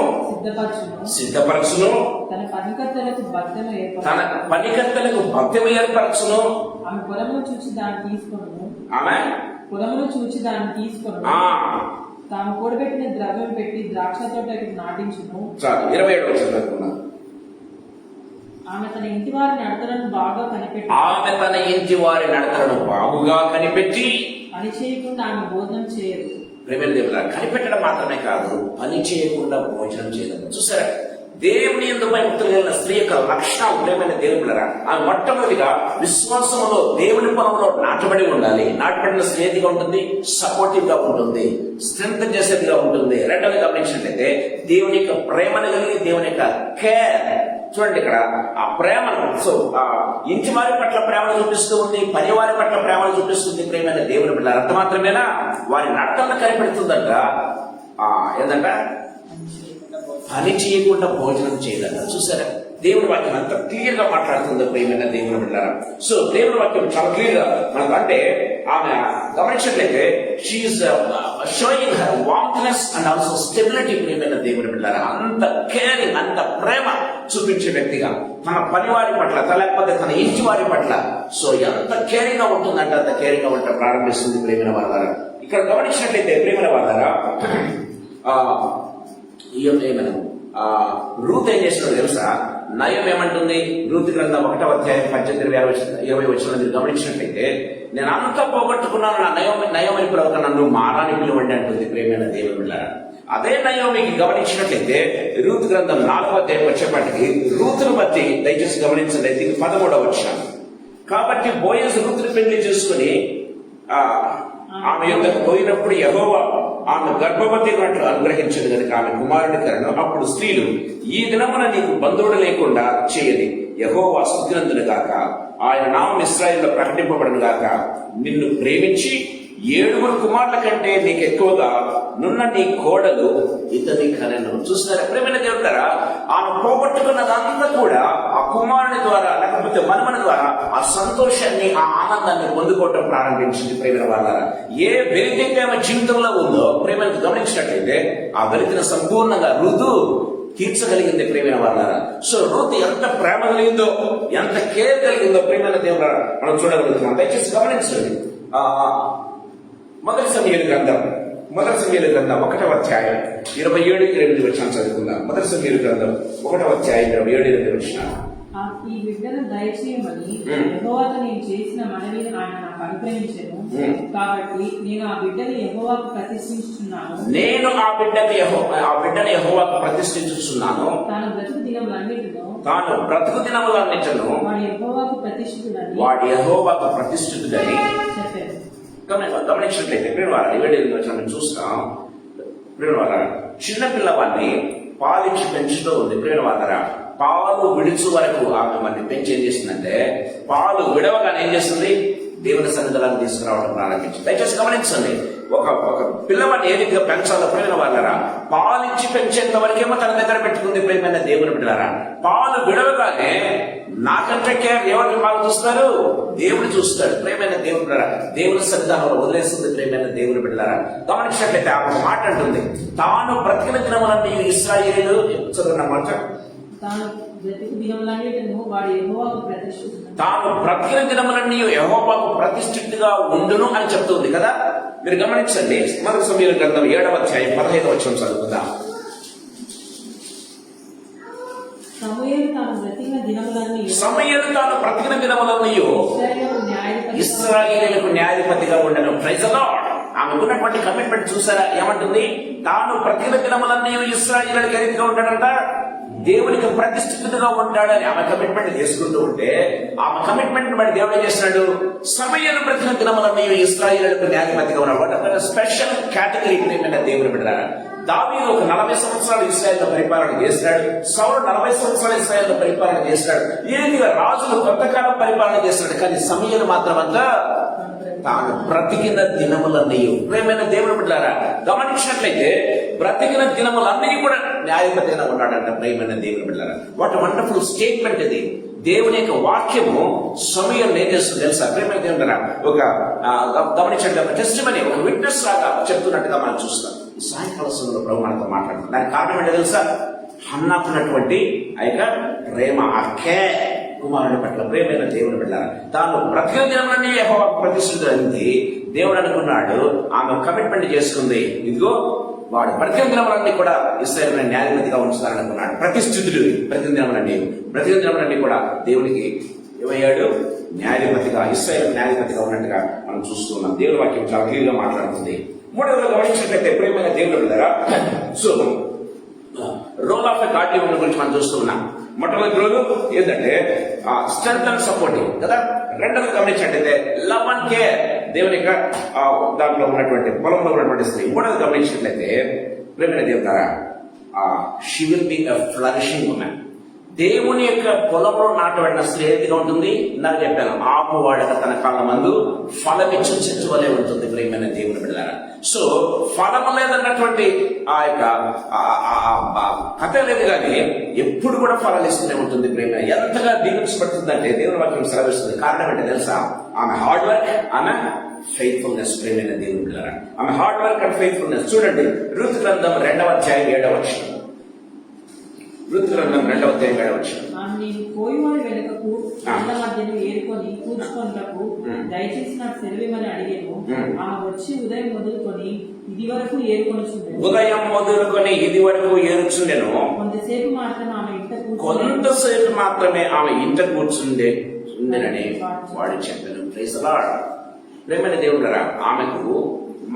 సిద్ధపరచును, తన పనికత్తెలకు భక్తము ఏర్పరచును. ఆమె పొలమును చూచి దాన్ని తీసుకొని తాము కూడబెట్టిన ద్రవ్యం పెట్టి ద్రాక్ష తోటకి నాటించును. 27వ వచనం చదువుకుందాం. ఆమె తన ఇంటి వారి నడతలను బాగా కనిపెట్టి పని చేయకుండా ఆమె భోజనం చేయదు. ప్రేమ దేవుడా, కనిపెట్టడం మాత్రమే కాదు, పని చేయకుండా భోజనం చేయదు. చూసారా, దేవుని యందు భయభక్తులు కలిగిన స్త్రీ యొక్క లక్షణాలు ప్రేమైన దేవుడులరా. ఆమె మొట్టమొదటిగా విశ్వాసంలో దేవుని పొలంలో నాటబడి ఉండాలి. నాటబడిన స్త్రీగా ఉంటుంది, సపోర్టివ్ గా ఉంటుంది, స్ట్రెంగ్ చేసేదిగా ఉంటుంది. రెండవది గమనించినట్లయితే దేవుని యొక్క ప్రేమను కలిగి, దేవుని యొక్క కేర్. చూడండి ఇక్కడ ఆ ప్రేమను, సో ఇంటి వారి పట్ల ప్రేమను చూపిస్తూ ఉంది, పని వారి పట్ల ప్రేమను చూపిస్తుంది ప్రేమైన దేవుని బిడ్డలారా. అంత మాత్రమేనా, వారి నడతలను కనిపెడుతుందంట. ఏంటంట, పని చేయకుండా భోజనం చేయదంట. చూసారా, దేవుని వాక్యం అంత క్లియర్ గా మాట్లాడుతుంది ప్రేమైన దేవుని బిడ్డలారా. సో దేవుని వాక్యం చాలా క్లియర్ గా మనకు, అంటే ఆమె గమనించినట్లయితే she is showing her warmness and also stability ప్రేమైన దేవుని బిడ్డలారా. అంత కేరింగ్, అంత ప్రేమ చూపించే వ్యక్తిగా తన పనివారి పట్ల, లేకపోతే తన ఇంటి వారి పట్ల సో ఎంత కేరింగ్ గా ఉంటుందంటే అంత కేరింగ్ గా ఉండటం ప్రారంభిస్తుంది ప్రేమైన వాళ్ళారా. ఇక్కడ గమనించినట్లయితే ప్రేమైన వాళ్ళారా, రూత్ ఏం చేస్తున్నాడు తెలుసా? నయం ఏమంటుంది? రూత్ గ్రంథం 1వ అధ్యాయం 18-20 వచనం గమనించినట్లయితే, నేను అంతా పోగొట్టుకున్నాను, నా నయోమి పిలవక నన్ను మారాని పిలువండి అంటుంది ప్రేమైన దేవుని బిడ్డలారా. అదే నయోమికి గమనించినట్లయితే రూత్ గ్రంథం 4వ అధ్యాయం వచ్చేప్పటికి రూతును బట్టి దయచేసి గమనించండి. అయితే 13వ వచనం. కాబట్టి బోయజు రూతును పెళ్లి చేసుకుని ఆమె యొక్కకు పోయినప్పుడు యెహోవా ఆమె గర్భవతి ఉన్నట్లు అనుగ్రహించదు కనుక ఆమె కుమారుని కలను. అప్పుడు స్త్రీలు, ఈ దినమున నీకు బంధువుడు లేకుండా చేయది, యెహోవా స్తుతినందును గాక, ఆయన నామం ఇశ్రాయేలులో ప్రకటింపబడును గాక. నిన్ను ప్రేమించి 7 కుమారుల కంటే నీకు ఎక్కువగా నున్న నీ కోడలు ఇతని కనెను. చూస్తున్నారా ప్రేమైన దేవుడారా, ఆమె పోగొట్టుకున్నదంతా కూడా ఆ కుమారుని ద్వారా లేకపోతే మనుమని ద్వారా ఆ సంతోషాన్ని, ఆ ఆనందాన్ని పొందుకోవటం ప్రారంభించింది. ప్రేమైన వాళ్ళారా, ఏ వెలితైతే ఆమె జీవితంలో ఉందో ప్రేమను గమనించినట్లయితే ఆ వెలితిని సంపూర్ణంగా ఋతు తీర్చగలిగింది. ప్రేమైన వాళ్ళారా, సో ఋతు ఎంత ప్రేమ కలిగిందో, ఎంత కేర్ కలిగిందో ప్రేమైన దేవుడా మనం చూడగలుగుతున్నాం. దయచేసి గమనించండి. మొదటి సమూయేలు గ్రంథం 1వ అధ్యాయం 27-28 వచనం చదువుకుందాం. మొదటి సమూయేలు గ్రంథం 1వ అధ్యాయం 27-28 వచనం. ఈ బిడ్డను దయచేయమని యెహోవాతో నేను చేసిన మనవిని ఆయన నాకు అనుగ్రహించెను. కాబట్టి నేను ఆ బిడ్డను యెహోవాకు ప్రతిష్ఠించుచున్నాను. ప్రతిష్ఠించుచున్నాను. తాను బ్రతుకు దినములన్నిటిలో వాడు యెహోవాకు ప్రతిష్ఠితుడని చెప్పాను. గమనించినట్లయితే ప్రేమ చూస్తాం. ప్రేమ చిన్న పిల్లవాడిని పాలించి పెంచుతూ ఉంది. ప్రేమ వాళ్ళరా, పాలు విడుచు వరకు ఆమె మరి పెంచి ఏం చేస్తుందంటే, పాలు విడవగానే ఏం చేస్తుంది, దేవుని సన్నిధానాన్ని తీసుకురావడం ప్రారంభించింది. దయచేసి గమనించండి, ఒక పిల్లవాడిని ఏ రీతిగా పెంచాలో ప్రేమ వాళ్ళరా, పాలించి పెంచేంత వరకేమో తన దగ్గర పెట్టుకుంది. ప్రేమైన దేవుని బిడ్డలారా, పాలు విడవగానే నాకంటే కేర్ ఎవరిని బాగా చూస్తారు, దేవుడు చూస్తాడు. ప్రేమైన దేవుని బిడ్డలారా, దేవుని సన్నిధానంలో వదిలేస్తుంది. ప్రేమైన దేవుని బిడ్డలారా, గమనించినట్లయితే ఆ మాట అంటుంది, తాను బ్రతికిన దినములన్నీ ఇశ్రాయేలు చదువున్న మాట, తాను బ్రతికిన దినములన్నీ యెహోవాకు ప్రతిష్ఠితుగా ఉండును అని చెప్తుంది కదా. మీరు గమనించండి, మొదటి సమూయేలు గ్రంథం 7వ అధ్యాయం 15వ వచనం చదువుకుందాం. సమూయేలు తాను బ్రతికిన దినములన్నీ ఇశ్రాయేలుకు న్యాయాధిపతిగా ఉండను. Praise the lord. ఆమెకున్నటువంటి కమిట్మెంట్ చూసారా, ఏమంటుంది, తాను బ్రతికిన దినములన్నీ ఇశ్రాయేలుకి ఎరిగిగా ఉంటాడంట, దేవునికి ప్రతిష్ఠితుడుగా ఉంటాడని ఆమె కమిట్మెంట్ చేసుకుంటూ ఉంటే, ఆమె కమిట్మెంట్ బట్టి దేవుడు ఏం చేస్తున్నాడు, సమూయేలు బ్రతికిన దినములన్నీ ఇశ్రాయేలుకు న్యాయాధిపతిగా ఉన్నాడు. వాట్ స్పెషల్ కేటగిరీ ప్రేమైన దేవుని బిడ్డలారా. దావీదు ఒక 40 సంవత్సరాలు ఇశ్రాయేలులో పరిపాలన చేసినాడు. సౌలు 40 సంవత్సరాలు ఇశ్రాయేలులో పరిపాలన చేసినాడు. ఈ రీతిగా రాజులు కొంతకాలం పరిపాలన చేస్తున్నాడు. కానీ సమూయేలు మాత్రం అంతా తాను బ్రతికిన దినములన్నీ. ప్రేమైన దేవుని బిడ్డలారా, గమనించినట్లయితే బ్రతికిన దినములన్నీ కూడా న్యాయాధిపతిగా ఉన్నాడంట. ప్రేమైన దేవుని బిడ్డలారా, వాట్ వండర్ఫుల్ స్టేట్మెంట్ ఇది. దేవుని యొక్క వాక్యము సమూయేలు ఏం చేస్తుంది తెలుసా ప్రేమైన దేవుని బిడ్డలారా, ఒక గమనించండి, ఒక టెస్టిమనీ, ఒక విట్నెస్ లాగా చెప్తున్నట్టుగా మనం చూస్తాం. ఈ సాయంకాల సమయంలో ప్రభు మనతో మాట్లాడుతుంది. దానికి కారణం ఏంటో తెలుసా, హన్నాకున్నటువంటి ఆ యొక్క ప్రేమ, అక్కే కుమారుని పట్ల. ప్రేమైన దేవుని బిడ్డలారా, తాను బ్రతికిన దినములన్నీ యెహోవాకు ప్రతిష్ఠితుడైంది. దేవుడు అనుకున్నాడు, ఆమె కమిట్మెంట్ చేసుకుంది, ఇదిగో వాడు బ్రతికిన దినములన్నీ కూడా ఇశ్రాయేలును న్యాయాధిపతిగా ఉంచుతారని అనుకున్నాడు. ప్రతిష్ఠితుడు బ్రతికిన దినములన్నీ కూడా దేవునికి ఏమయ్యాడు, న్యాయాధిపతిగా, ఇశ్రాయేలు న్యాయాధిపతిగా ఉన్నట్టుగా మనం చూస్తున్నాం. దేవుని వాక్యం చాలా క్లియర్ గా మాట్లాడుతుంది. మూడవగా గమనించినట్లయితే ప్రేమైన దేవుని బిడ్డలారా, so role of a godly women గురించి మనం చూస్తున్నాం. మొట్టమొదటి రోజు ఏంటంటే స్ట్రెంత్ అండ్ సపోర్టింగ్ కదా. రెండవది గమనించినట్లయితే లవ్ అండ్ కేర్, దేవుని యొక్క దాంట్లో ఉన్నటువంటి పొలంలో ఉన్నటువంటి స్త్రీ. మూడవది గమనించినట్లయితే ప్రేమైన దేవుడారా, she will be a flourishing woman. దేవుని యొక్క పొలంలో నాటబడిన స్త్రీ ఏదిగా ఉంటుంది, నాకు చెప్పాను, ఆపు వాడక తన కాళ్ళ మందు ఫలమిచ్చు చెట్టు వలె ఉంటుంది. ప్రేమైన దేవుని బిడ్డలారా, సో ఫలము లేదన్నటువంటి ఆ యొక్క కథ లేదు, కానీ ఎప్పుడు కూడా ఫలాలు ఇస్తూనే ఉంటుంది. ప్రేమ ఎంతగా దీవించబడుతుందంటే దేవుని వాక్యం సెలవిస్తుంది. కారణం ఏంటో తెలుసా, ఆమె హార్డ్ వర్క్, ఆమె ఫెయిత్ఫుల్నెస్. ప్రేమైన దేవుని బిడ్డలారా, ఆమె హార్డ్ వర్క్ అండ్ ఫెయిత్ఫుల్నెస్. చూడండి, ఋతు గ్రంథం 2వ అధ్యాయం 7వ వచనం. ఋతు గ్రంథం 2వ అధ్యాయం 7వ వచనం. నేను పోయివాడి వెనుకకు మధ్యను ఏరుకొని కూర్చుకొనుటకు దయచేసి నాకు సెలవిమని అడిగాను. ఆమె వచ్చి ఉదయం మొదలుకొని ఇది వరకు ఏరుకొనుచుండెను. కొంతసేపు మాత్రమే ఆమె ఇంట కూర్చుండేనని వాడు చెప్పాను. Praise the Lord. ప్రేమైన దేవుడారా, ఆమెకు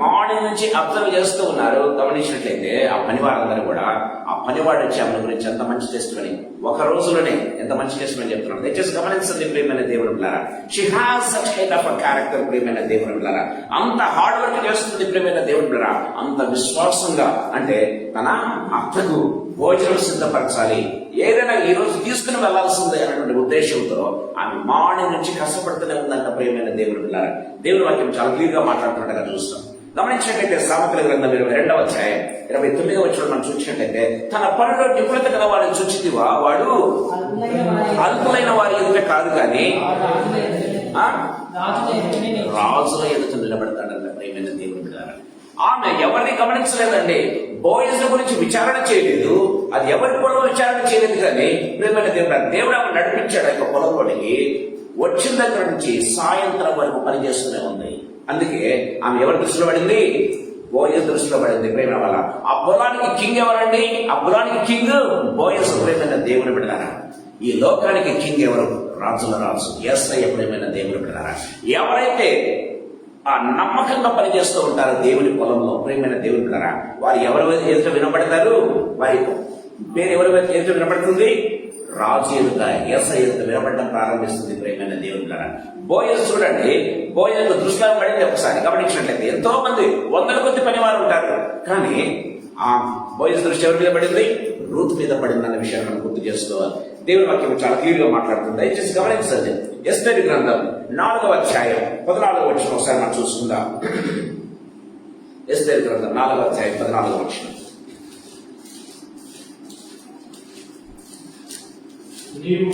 మార్నింగ్ నుంచి అబ్జర్వ్ చేస్తూ ఉన్నారు. గమనించినట్లయితే ఆ పని వారందరూ కూడా ఆ పనివాడు వచ్చి ఆమె గురించి ఎంత మంచి టెస్టిమనీ, ఒక రోజులోనే ఎంత మంచి టెస్టిమనీ చెప్తున్నాడు. దయచేసి గమనించండి ప్రియమైన దేవుని బిడ్డలారా. She has such kind of character ప్రియమైన దేవుని బిడ్డలారా. అంత హార్డ్ వర్క్ చేస్తుంది ప్రియమైన దేవుని బిడ్డలారా. అంత విశ్వాసంగా, అంటే తన అత్తకు భోజనం సిద్ధపరచాలి, ఏదైనా ఈ రోజు తీసుకుని వెళ్లాల్సిందే అనేటువంటి ఉద్దేశంతో ఆమె మార్నింగ్ నుంచి కష్టపడుతూనే ఉందంట ప్రియమైన దేవుని బిడ్డలారా. దేవుని వాక్యం చాలా క్లియర్ గా మాట్లాడుతున్నట్టుగా చూస్తాం. గమనించినట్లయితే సామెతల గ్రంథం 22వ అధ్యాయం 29వ వచనం మనం చూసినట్లయితే, తన పనిలో నిపుణత గల వాడిని చూచితివా, వాడు అల్పులైన వారి ఎదుట కాదు కానీ రాజుల ఎదుట నిలబడతాడంట ప్రియమైన దేవుని బిడ్డలారా. ఆమె ఎవరిని గమనించలేదండి, బోయజ్ గురించి విచారణ చేయలేదు, అది ఎవరి పొలం విచారణ చేయలేదు. కానీ ప్రియమైన దేవుడు ఆమె నడిపించాడు ఆ యొక్క పొలంలోనికి. వచ్చిన దగ్గర నుంచి సాయంత్రం వరకు పనిచేస్తూనే ఉంది. అందుకే ఆమె ఎవరి దృష్టిలో పడింది? బోయజ్ దృష్టిలో పడింది. ప్రేమ వల్ల ఆ పొలానికి కింగ్ ఎవరండి? ఆ పొలానికి కింగ్ బోయజ్. ప్రేమైన దేవుని బిడ్డలారా, ఈ లోకానికి కింగ్ ఎవరు? రాజుల రాజు యేసయ్య. ప్రేమైన దేవుని బిడ్డలారా, ఎవరైతే ఆ నమ్మకంగా పనిచేస్తూ ఉంటారు దేవుని పొలంలో, ప్రియమైన దేవుని బిడ్డలారా, వారు ఎవరు ఎదుట వినబడతారు? వారి పేరు ఎవరు ఎదుట వినబడుతుంది? రాజు ఎదుట, యేసయ్య ఎదుట వినబడడం ప్రారంభిస్తుంది. ప్రియమైన దేవుని బిడ్డలారా, బోయజ్ చూడండి, బోయజ్ దృష్టిలో పడింది. ఒకసారి గమనించినట్లయితే ఎంతో మంది, వందల కొద్ది పనివారు ఉంటారు, కానీ ఆ బోయజ్ దృష్టి ఎవరి మీద పడింది? రూత్ మీద పడింది అన్న విషయాన్ని మనం గుర్తు చేసుకోవాలి. దేవుని వాక్యం చాలా క్లియర్ గా మాట్లాడుతుంది. దయచేసి గమనించండి. ఎస్తేరు గ్రంథం 4వ అధ్యాయం 14వ వచనం ఒకసారి మనం చూసుకుందాం. ఎస్తేరు గ్రంథం 4వ అధ్యాయం 14వ వచనం. నీవు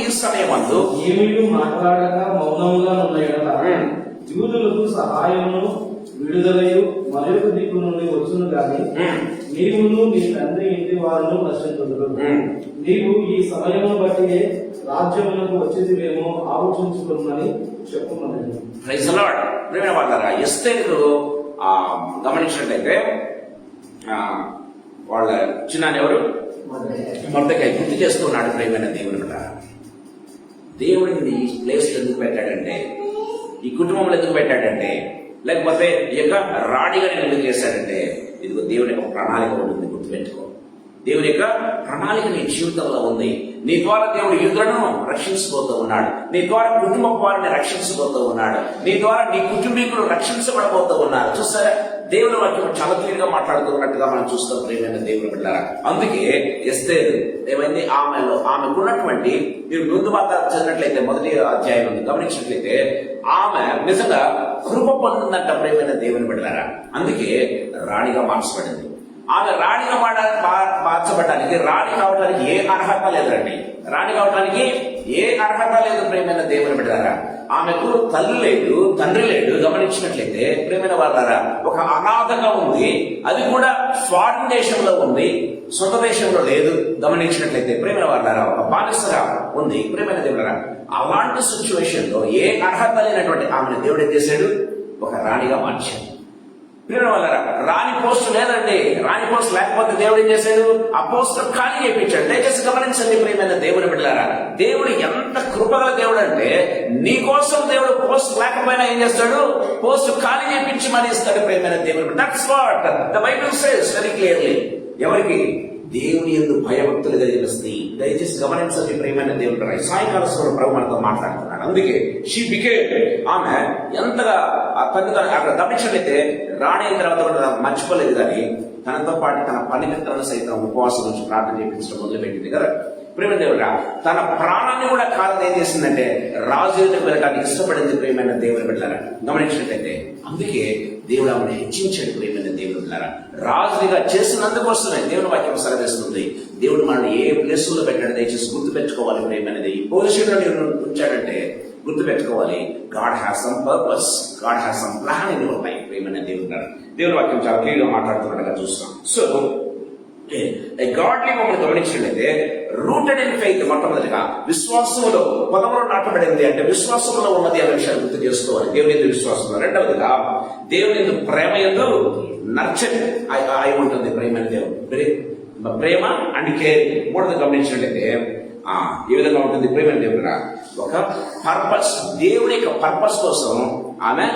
ఈ సమయమందు ఏమీ మాట్లాడక మౌనంగా ఉన్న యూదులకు సహాయమును విడుదలయు మరొక దిక్కు నుండి వచ్చును గాని నీవును నీ తండ్రి ఇంటి వారును నశించుదురు. నీవు ఈ సమయమును బట్టి రాజ్యములకు వచ్చేదివేమో ఆలోచించుకున్నని చెప్పుకున్నది. Praise the lord. ప్రియమైన వాళ్ళారా, ఎస్తేరు గమనించినట్లయితే వాళ్ళ చిన్నాన్న ఎవరు? మొర్దెకై గుర్తు చేస్తున్నాడు. ప్రియమైన దేవుని బిడ్డ, దేవుడిని ఈ ప్లేస్ ఎందుకు పెట్టాడంటే, ఈ కుటుంబంలో ఎందుకు పెట్టాడంటే, లేకపోతే ఈ యొక్క రాణిగా నేను ఎందుకు చేశాడంటే, ఇదిగో దేవుని యొక్క ప్రణాళిక ఉంటుంది. గుర్తుపెట్టుకో, దేవుని యొక్క ప్రణాళిక నీ జీవితంలో ఉంది. నీ ద్వారా దేవుడు యూదులను రక్షించబోతూ ఉన్నాడు. నీ ద్వారా కుటుంబ వారిని రక్షించబోతూ ఉన్నాడు. నీ ద్వారా నీ కుటుంబీకులు రక్షించబడబోతూ ఉన్నారు. చూస్తారా, దేవుని వాక్యం చాలా క్లియర్ గా మాట్లాడుతున్నట్టుగా మనం చూస్తాం. ప్రియమైన దేవుని బిడ్డలారా, అందుకే ఎస్తేరు ఏమైంది, ఆమెకున్నటువంటి, మీరు ముందు మాట చదివినట్లయితే 1వ అధ్యాయం గమనించినట్లయితే ఆమె నిజంగా కృప పొందిందంట. ప్రియమైన దేవుని బిడ్డలారా, అందుకే రాణిగా మార్చబడింది. ఆమె రాణిగా మార్చబడడానికి, రాణి కావడానికి ఏ అర్హత లేదండి. రాణి కావడానికి ఏ అర్హత లేదు. ప్రియమైన దేవుని బిడ్డలారా, ఆమెకు తల్లి లేదు, తండ్రి లేడు. గమనించినట్లయితే ప్రియమైన వాళ్ళారా, ఒక అనాథగా ఉంది. అది కూడా ఫారిన్ దేశంలో ఉంది, సొంత దేశంలో లేదు. గమనించినట్లయితే ప్రియమైన వాళ్ళారా, ఒక బానిసగా ఉంది. ప్రియమైన దేవుడారా, అలాంటి సిచ్యువేషన్ లో ఏ అర్హత లేనటువంటి ఆమెను దేవుడు ఏం చేశాడు? ఒక రాణిగా మార్చాడు. ప్రియమైన వాళ్ళారా, రాణి పోస్ట్ లేదండి. రాణి పోస్ట్ లేకపోతే దేవుడు ఏం చేశాడు? ఆ పోస్ట్ ఖాళీ చేయించాడు. దయచేసి గమనించండి ప్రియమైన దేవుని బిడ్డలారా, దేవుడు ఎంత కృపగల దేవుడు అంటే, నీ కోసం దేవుడు పోస్ట్ లేకపోయినా ఏం చేస్తాడు? పోస్ట్ ఖాళీ చేయించి మరి ఇస్తాడు. ప్రియమైన దేవుని బిడ్డ, that's what the Bible says very clearly. ఎవరికి? దేవుని యందు భయభక్తులు కలిగిన స్త్రీ. దయచేసి గమనించండి ప్రియమైన దేవుడు, సాయంకాల స్వరం ప్రభు మనతో మాట్లాడుతున్నాడు. అందుకే షీ బికేమ్, ఆమె ఎంతగా అక్కడ గమనించినట్లయితే రాణి అయిన తర్వాత కూడా మర్చిపోలేదు, కానీ తనతో పాటు తన పనిమిత్రులను సైతం ఉపవాసం నుంచి ప్రార్థన చేయించడం మొదలుపెట్టింది కదా. ప్రియమైన దేవుడా, తన ప్రాణాన్ని కూడా కాదని ఏం చేసిందంటే రాజు ఎదుటికి వెళ్ళడానికి ఇష్టపడింది. ప్రియమైన దేవుని బిడ్డలారా, గమనించినట్లయితే అందుకే దేవుడు ఆమెను హెచ్చించాడు. ప్రియమైన దేవుని బిడ్డలారా, రాజుగా చేసినందుకోసమే దేవుని వాక్యం సెలవిస్తుంది. దేవుడు మనల్ని ఏ ప్లేస్ లో పెట్టాడు దయచేసి గుర్తు పెట్టుకోవాలి. ప్రియమైనది, ఈ పొజిషన్ లో నేను ఉంచాడంటే గుర్తు పెట్టుకోవాలి. God has some purpose, God has some plan in your life. ప్రియమైన దేవుని వాక్యం చాలా క్లియర్ గా మాట్లాడుతున్నట్టుగా చూస్తాం. సో గాడ్లీ మమ్మల్ని గమనించినట్లయితే రూటెడ్ ఇన్ ఫెయిత్, మొట్టమొదటిగా విశ్వాసంలో పొలంలో నాటబడింది అంటే విశ్వాసంలో ఉన్నది అనే విషయాన్ని గుర్తు చేసుకోవాలి. దేవుని యందు విశ్వాసంలో. రెండవదిగా దేవుని యందు ప్రేమ యందు నర్చర్ అయి ఉంటుంది. ప్రేమ ప్రేమ అండ్ కేరింగ్. మూడవది గమనించినట్లయితే ఏ విధంగా ఉంటుంది ప్రేమ దేవుడా? ఒక పర్పస్, దేవుని యొక్క పర్పస్ కోసం ఆమె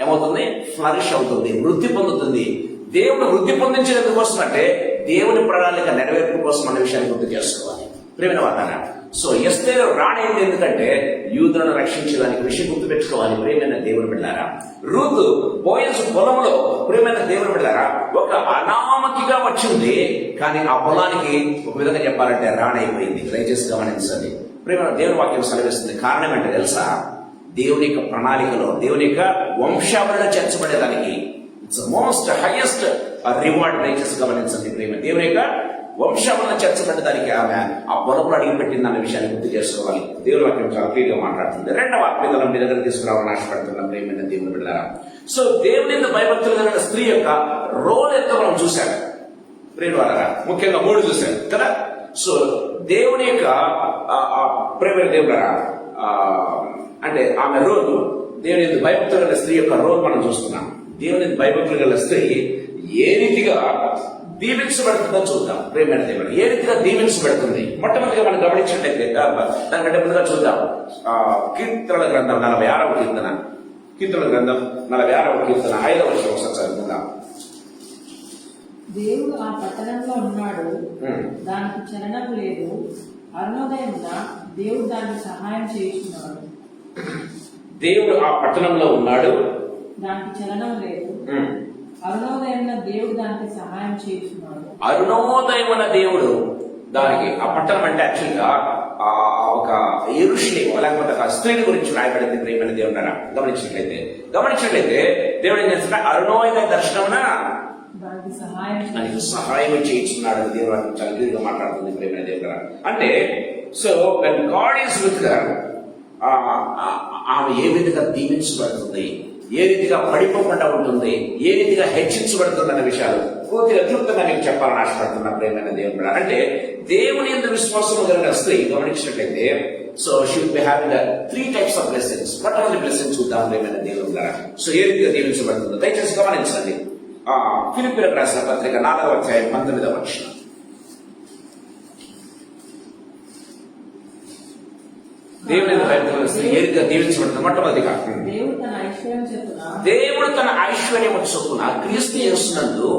ఏమవుతుంది? ఫ్లరిష్ అవుతుంది, వృద్ధి పొందుతుంది. దేవుడు వృద్ధి పొందించేందుకు వస్తున్నట్టే దేవుని ప్రణాళిక నెరవేర్పు కోసం అన్న విషయాన్ని గుర్తు చేసుకోవాలి. ప్రేమైన వాతాన సో ఎస్తేరు రాణైంది ఎందుకంటే యూదులను రక్షించడానికి విషయం గుర్తు పెట్టుకోవాలి. ప్రేమైన దేవుని బిడ్డారా, రూతు బోయజు పొలంలో ప్రేమైన దేవుని బిడ్డారా ఒక అనామకిగా వచ్చింది, కానీ ఆ పొలానికి ఒక విధంగా చెప్పాలంటే రాణైపోయింది. దయచేసి గమనించండి. ప్రేమ దేవుని వాక్యం సెలవిస్తుంది. కారణం ఏంటో తెలుసా? దేవుని యొక్క ప్రణాళికలో దేవుని యొక్క వంశావళిలో చేర్చబడేదానికి ఇట్స్ మోస్ట్ హైయెస్ట్ రివార్డ్. దయచేసి గమనించండి. ప్రేమ దేవుని యొక్క వంశావళిలో చేర్చబడేదానికి ఆమె ఆ పొలంలో అడిగి పెట్టింది అన్న విషయాన్ని గుర్తు చేసుకోవాలి. దేవుని వాక్యం చాలా క్లియర్గా మాట్లాడుతుంది. రెండవ పిల్లలను మీ దగ్గర తీసుకురావాలని ఆశపడుతున్న ప్రేమైన దేవుని బిడ్డలారా, సో దేవుని యొక్క భయభక్తులు కలిగిన స్త్రీ యొక్క రోల్ ఎంతో మనం చూశారు. ప్రేమ వారా ముఖ్యంగా 3 చూశారు కదా. సో దేవుని యొక్క ప్రేమ దేవుడారా అంటే ఆమె రోల్, దేవుని యొక్క భయభక్తులు గల స్త్రీ యొక్క రోల్ మనం చూస్తున్నాం. దేవుని భయభక్తులు గల స్త్రీ ఏ రీతిగా దీవించబడుతుందో చూద్దాం. ప్రేమైన దేవుడు ఏ రీతిగా దీవించబడుతుంది మొట్టమొదటిగా మనం గమనించినట్లయితే దానికంటే ముందుగా చూద్దాం. కీర్తనల గ్రంథం 46వ కీర్తన, కీర్తనల గ్రంథం 46వ కీర్తన 5వ వచనం ఒకసారి చదువుకుందాం. దేవుడు ఆ పట్టణంలో ఉన్నాడు, దానికి చలనం లేదు. అరుణోదయమున దేవుడు దానికి సహాయం చేస్తున్నాడు. దేవుడు ఆ పట్టణంలో ఉన్నాడు, దానికి చలనం లేదు. అరుణోదయమున దేవుడు దానికి సహాయం చేస్తున్నాడు. అరుణోదయమున దేవుడు దానికి, ఆ పట్టణం అంటే యాక్చువల్గా ఒక యెరూషలేము లేకపోతే ఒక స్త్రీని గురించి రాయబడింది. ప్రేమైన దేవుడు గమనించినట్లయితే దేవుడు ఏం చేస్తున్నా అరుణోదయ దర్శనమున సహాయం చేయించున్నాడు. దేవుడు చాలా క్లియర్గా మాట్లాడుతుంది. ప్రేమైన దేవుడు అంటే so when God is with her, ఆమె ఏ విధంగా దీవించబడుతుంది, ఏ రీతిగా పడిపోకుండా ఉంటుంది, ఏ రీతిగా హెచ్చించబడుతుంది అన్న విషయాలు పూర్తిగా క్లుప్తంగా మీకు చెప్పాలని ఆశపడుతున్నా. ప్రేమైన దేవుడు అంటే దేవుని యందు విశ్వాసం కలిగిన స్త్రీ గమనించినట్లయితే so she will be having 3 types of blessings. మొట్టమొదటి బ్లెస్సింగ్ చూద్దాం. ప్రేమైన దేవుడు సో ఏ రీతిగా దీవించబడుతుందో దయచేసి గమనించండి. ఫిలిప్పీయులకు రాసిన పత్రిక 4వ అధ్యాయం 19వ వచనం. దేవుని ఏ రీతిగా దీవించబడుతుంది మొట్టమొదటిగా దేవుడు తన ఐశ్వర్యము చొప్పున క్రీస్తు యేసునందు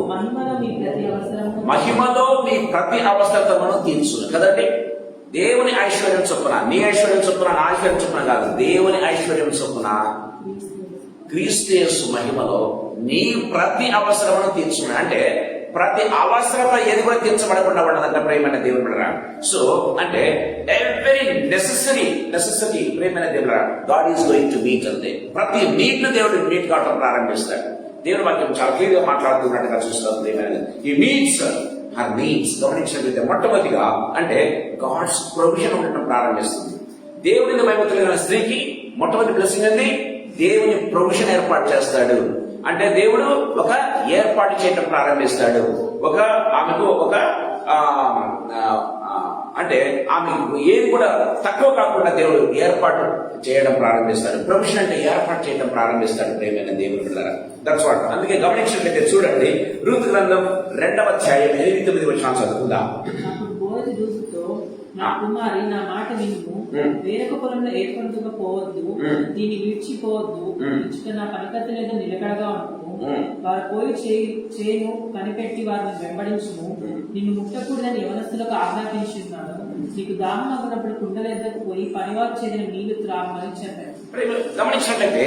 మహిమలో మీ ప్రతి అవసరతను తీర్చును కదండి. దేవుని ఐశ్వర్యం చొప్పున, నీ ఐశ్వర్యం చొప్పున, నా ఐశ్వర్యం చొప్పున కాదు, దేవుని ఐశ్వర్యం చొప్పున క్రీస్తు యేసు మహిమలో నీ ప్రతి అవసరమును తీర్చును. అంటే ప్రతి అవసరత ఏది కూడా తీర్చబడకుండా ఉండదంట ప్రేమైన దేవుడు బిడ్డరా. సో అంటే ఎవరీ నెసెసరీ ప్రేమైన దేవుడు God is going to meet అంతే. ప్రతి నీడ్ ను దేవుడు మీట్ కావడం ప్రారంభిస్తాడు. దేవుడి వాక్యం చాలా క్లియర్ గా మాట్లాడుతున్నట్టుగా చూస్తాం. ప్రేమైన ఈ మీట్స్ హర్ నీడ్స్ గమనించినట్లయితే మొట్టమొదటిగా అంటే గాడ్స్ ప్రొవిజన్ ఉండటం ప్రారంభిస్తుంది. దేవుడిని భయభక్తులైన స్త్రీకి మొట్టమొదటి బ్లెస్సింగ్ అండి, దేవుని ప్రొవిజన్ ఏర్పాటు చేస్తాడు. అంటే దేవుడు ఒక ఏర్పాటు చేయడం ప్రారంభిస్తాడు. ఆమెకు ఒక అంటే ఆమెకు ఏది కూడా తక్కువ కాకుండా దేవుడు ఏర్పాటు చేయడం ప్రారంభిస్తాడు. ప్రొవిజన్ అంటే ఏర్పాటు చేయడం ప్రారంభిస్తాడు. ప్రేమైన దేవుని బిడ్డలారా, దట్స్ వాట్. అందుకే గమనించినట్లయితే చూడండి, రూతు గ్రంథం 2వ అధ్యాయం 8-9 వచనాలు చదువుకుందాం. నా కుమారి, నా మాట వినుము, వేరొక పొలంలో ఏర్పడుతుగా పోవద్దు, దీన్ని విడిచిపోవద్దు, ఇచ్చుక నా పనికత్తి మీద నిలకడగా ఉంటుము. వారు పోయి చేను కనిపెట్టి వారిని వెంబడించుము. నిన్ను ముట్టకూడదని యవనస్తులకు ఆజ్ఞాపించున్నాను. నీకు దాహం అవ్వనప్పుడు కుండల ఎద్దకు పోయి పనివారు చేసిన నీళ్లు త్రాగమని చెప్పారు. గమనించినట్లయితే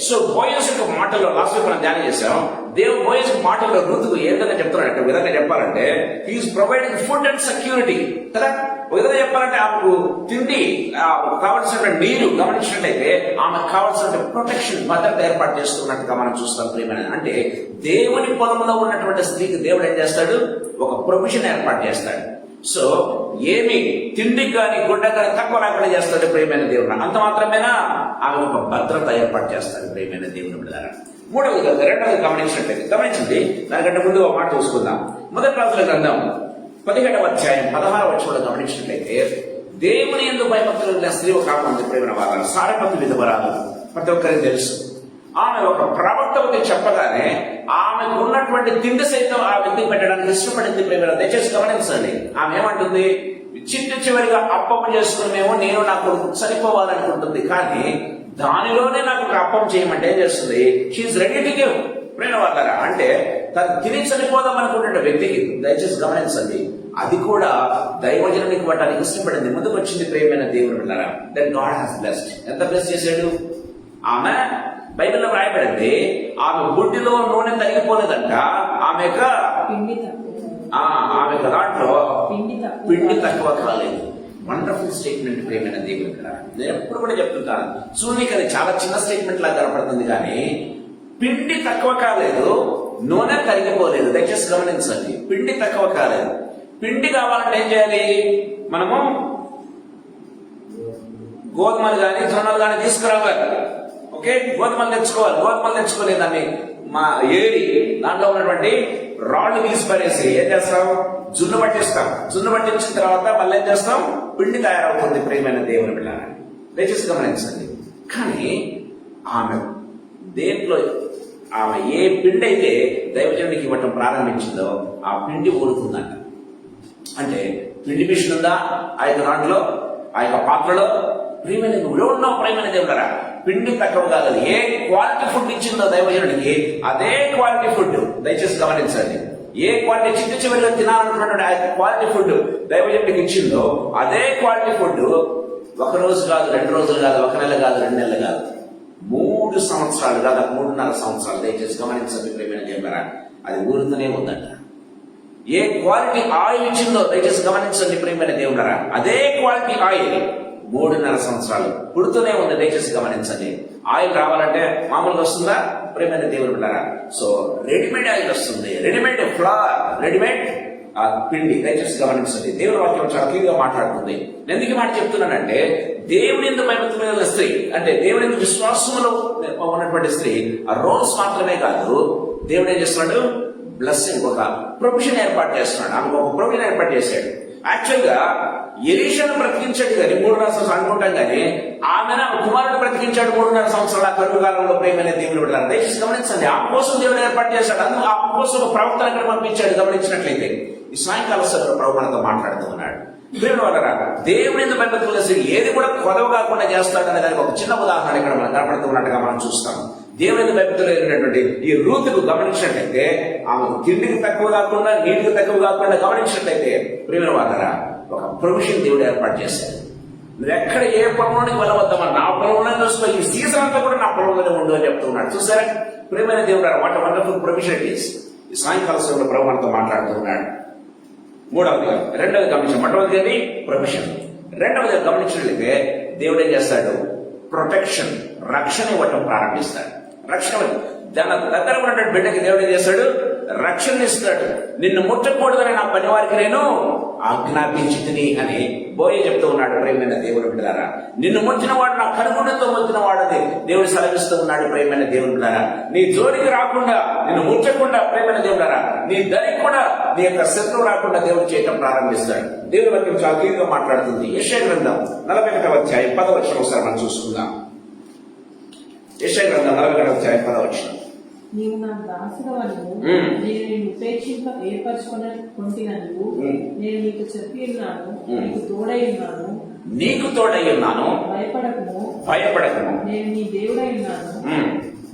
సో బోయస్ యొక్క మాటల్లో లాస్ట్ మనం ధ్యానం చేశాం. దేవుడు బోయస్ మాటల్లో రూతుకు ఏ విధంగా చెప్తున్నాడు, విధంగా చెప్పాలంటే he is providing food and security కదా. ఒక విధంగా చెప్పాలంటే ఆమెకు తిండి, కావాల్సిన నీరు, గమనించినట్లయితే ఆమెకు కావాల్సిన ప్రొటెక్షన్, భద్రత ఏర్పాటు చేస్తున్నట్టుగా మనం చూస్తాం. ప్రేమైన అంటే దేవుని పొలంలో ఉన్నటువంటి స్త్రీకి దేవుడు ఏం చేస్తాడు, ఒక ప్రొవిజన్ ఏర్పాటు చేస్తాడు. సో ఏమి తిండి కానీ గుడ్డ కానీ తక్కువ లేకుండా చేస్తాడు ప్రేమైన దేవుడు. అంత మాత్రమేనా, ఆమె ఒక భద్రత ఏర్పాటు చేస్తాడు ప్రేమైన దేవుని బిడ్డలారా. రెండవది గమనించండి. దానికంటే ముందు ఒక మాట చూసుకుందాం. మొదటి రాజుల గ్రంథం 17వ అధ్యాయం 16వ వచనంలో గమనించినట్లయితే దేవుని యందు భయభక్తులు స్త్రీ ఒక ఆమె ఉంది ప్రేమైన వారు. సారెపతు విధవరాలు ప్రతి ఒక్కరికి తెలుసు. ఆమె ఒక ప్రవక్తవతి చెప్పగానే ఆమెకు ఉన్నటువంటి తిండి సైతం ఆ వ్యక్తికి పెట్టడానికి ఇష్టపడింది ప్రేమ. దయచేసి గమనించండి. ఆమె ఏమంటుంది, చివరిగా అప్పం చేసుకునేమో నేను నా కొడుకు సరిపోవాలనుకుంటుంది, కానీ దానిలోనే నాకు ఒక అప్పం చేయమంటే ఏం చేస్తుంది, షీఈస్ రెడీ టు గివ్. ప్రేమ వాళ్ళరా అంటే తను తిని చనిపోదాం అనుకుంటున్న వ్యక్తికి దయచేసి గమనించండి, అది కూడా దైవజనునికి ఇవ్వటానికి ఇష్టపడింది, ముందుకు వచ్చింది ప్రేమైన దేవుడు వెళ్ళారా. Then God has blessed. ఎంత బ్లెస్ చేశాడు? ఆమె బైబిల్లో రాయబడింది, ఆమె బుడ్డిలో నూనె తగ్గిపోలేదంట, ఆమె దాంట్లో పిండి తక్కువ కాలేదు. వండర్ఫుల్ స్టేట్మెంట్ ప్రేమైన దేవుడు ఇక్కడ. నేను ఎప్పుడు కూడా చెప్తుంటాను, చూడడానికి అది చాలా చిన్న స్టేట్మెంట్ లాగా కనపడుతుంది, కానీ పిండి తక్కువ కాలేదు, నూనె తరిగిపోలేదు. దయచేసి గమనించండి, పిండి తక్కువ కాలేదు. పిండి కావాలంటే ఏం చేయాలి? మనము గోధుమలు కానీ జొన్నలు కానీ తీసుకురావాలి. ఓకే, గోధుమలు తెచ్చుకోవాలి. గోధుమలు తెచ్చుకోలేదు, దాన్ని ఏరి దాంట్లో ఉన్నటువంటి రాళ్ళు తీసి పడేసి ఏం చేస్తాం? జున్ను పట్టిస్తాం. జున్ను పట్టించిన తర్వాత మళ్ళీ ఏం చేస్తాం? పిండి తయారవుతుంది ప్రియమైన దేవుని పిల్లలని. దయచేసి గమనించండి. కానీ ఆమె దేంట్లో, ఆమె ఏ పిండి అయితే దైవజనుడికి ఇవ్వటం ప్రారంభించిందో ఆ పిండి ఊరుతుందంట. అంటే పిండి మిషన్ ఉందా ఆ యొక్క దాంట్లో, ఆ యొక్క పాత్రలో? ప్రియమైన ఉన్నావు ప్రియమైన దేవుడరా, పిండి తక్కువ కాదు. ఏ క్వాలిటీ ఫుడ్ ఇచ్చిందో దైవజనుడికి అదే క్వాలిటీ ఫుడ్. దయచేసి గమనించండి, ఏ క్వాలిటీ చిన్న చివరిగా తినాలనుకున్నటువంటి ఆ క్వాలిటీ ఫుడ్ దైవజనుడికి ఇచ్చిందో అదే క్వాలిటీ ఫుడ్ ఒక రోజు కాదు, 2 రోజులు కాదు, 1 నెల కాదు, 2 నెలలు కాదు, 3 సంవత్సరాలు కాదు, 3.5 సంవత్సరాలు. దయచేసి గమనించండి ప్రియమైన దేవుడరా, అది ఊరుతూనే ఉందంట. ఏ క్వాలిటీ ఆయిల్ ఇచ్చిందో దయచేసి గమనించండి ప్రియమైన దేవుడరా, అదే క్వాలిటీ ఆయిల్ 3.5 సంవత్సరాలు పుడుతూనే ఉంది. దయచేసి గమనించండి. ఆయిల్ రావాలంటే మామూలుగా వస్తుందా ప్రియమైన దేవుడు బిడ్డలారా? సో రెడీమేడ్ ఆయిల్ వస్తుంది, రెడీమేడ్ ఫ్లవర్, రెడీమేడ్ పిండి. దయచేసి గమనించండి, దేవుని వాక్యం చాలా క్లియర్గా మాట్లాడుతుంది. నేను ఎందుకు మాట చెప్తున్నానంటే, దేవుని ఎందుకు భయభక్తుల స్త్రీ అంటే దేవుని ఎందుకు విశ్వాసంలో ఉన్నటువంటి స్త్రీ ఆ రోల్స్ మాత్రమే కాదు, దేవుడు ఏం చేస్తున్నాడు? బ్లెస్సింగ్, ఒక ప్రొవిజన్ ఏర్పాటు చేస్తున్నాడు. ఆమెకు ఒక ప్రొవిజన్ ఏర్పాటు చేశాడు. యాక్చువల్ గా ఎలీషాను బ్రతికించాడు కానీ 3.5 సంవత్సరాలు అనుకుంటాం, కానీ ఆమెను కుమారుడు బ్రతికించాడు 3.5 సంవత్సరాల కరువు కాలంలో ప్రేమైన దేవుడు బిడ్డలారా. దయచేసి గమనించండి, ఆమె కోసం దేవుడు ఏర్పాటు చేశాడు. అందుకు ఆమె కోసం ఒక ప్రవక్తను అక్కడ పంపించాడు. గమనించినట్లయితే ఈ సాయంకాల సమయంలో ప్రభు మనతో మాట్లాడుతూ ఉన్నాడు. దేవుడు వాళ్ళరా, దేవుని ఎందుకు భయభక్తులు ఏది కూడా కొదవ కాకుండా చేస్తాడనే దానికి ఒక చిన్న ఉదాహరణ ఇక్కడ మనం కనపడుతూ ఉన్నట్టుగా మనం చూస్తాం. దేవుని భక్తులు అయినటువంటి ఈ రూతుకు గమనించినట్లయితే ఆమెకు తిండికి తక్కువ కాకుండా, నీటికి తక్కువ కాకుండా గమనించినట్లయితే ప్రియమైన వాళ్ళరా, ఒక ప్రొవిజన్ దేవుడు ఏర్పాటు చేశాడు. నువ్వు ఎక్కడ ఏ పొలంలోనికి వెళ్ళవద్దామని, నా పొలంలో చూసుకో, ఈ సీజన్ అంతా కూడా నా పొలంలోనే ఉండు అని చెప్తూ ఉన్నాడు. చూసారా ప్రియమైన దేవుడు, what wonderful provision it is. ఈ సాయంకాల సమయంలో ప్రభు మనతో మాట్లాడుతూ ఉన్నాడు. రెండవది గమనించాం. మొట్టమొదటిది ప్రొవిజన్. రెండవది గమనించినట్లయితే దేవుడు ఏం చేస్తాడు? ప్రొటెక్షన్, రక్షణ ఇవ్వటం ప్రారంభిస్తాడు. రక్షణ దాని దగ్గర ఉన్నటువంటి బిడ్డకి దేవుడు ఏం చేస్తాడు? రక్షణ ఇస్తాడు. నిన్ను ముట్టకూడదని నా పని వారికి నేను ఆజ్ఞాపించితిని అని బోయే చెప్తూ ఉన్నాడు. ప్రేమైన దేవుడు బిడ్డలారా, నిన్ను ముట్టిన వాడు నా కనుగుణతో ముట్టిన వాడని దేవుడు సెలవిస్తూ ఉన్నాడు. ప్రేమైన దేవుడు బిడ్డలారా, నీ జోడికి రాకుండా, నిన్ను ముట్టకుండా ప్రేమైన దేవుడారా, నీ దరికి కూడా నీ యొక్క శత్రువు రాకుండా దేవుడు చేయటం ప్రారంభిస్తాడు. దేవుడి వాక్యం చాలా క్లియర్గా మాట్లాడుతుంది. యెషయా గ్రంథం 41వ అధ్యాయం 10వ వచనం ఒకసారి మనం చూసుకుందాం. యెషయా గ్రంథం 41వ అధ్యాయం 10వ వచనం. నీవు నా దాసుడవను, నేను నిన్ను ఉపేక్షింప ఏర్పరచుకొనినందుకు నేను నీకు చెప్పి ఉన్నాను, నీకు తోడై ఉన్నాను, నీకు తోడై ఉన్నాను, భయపడకుము, నేను నీ దేవుడై ఉన్నాను,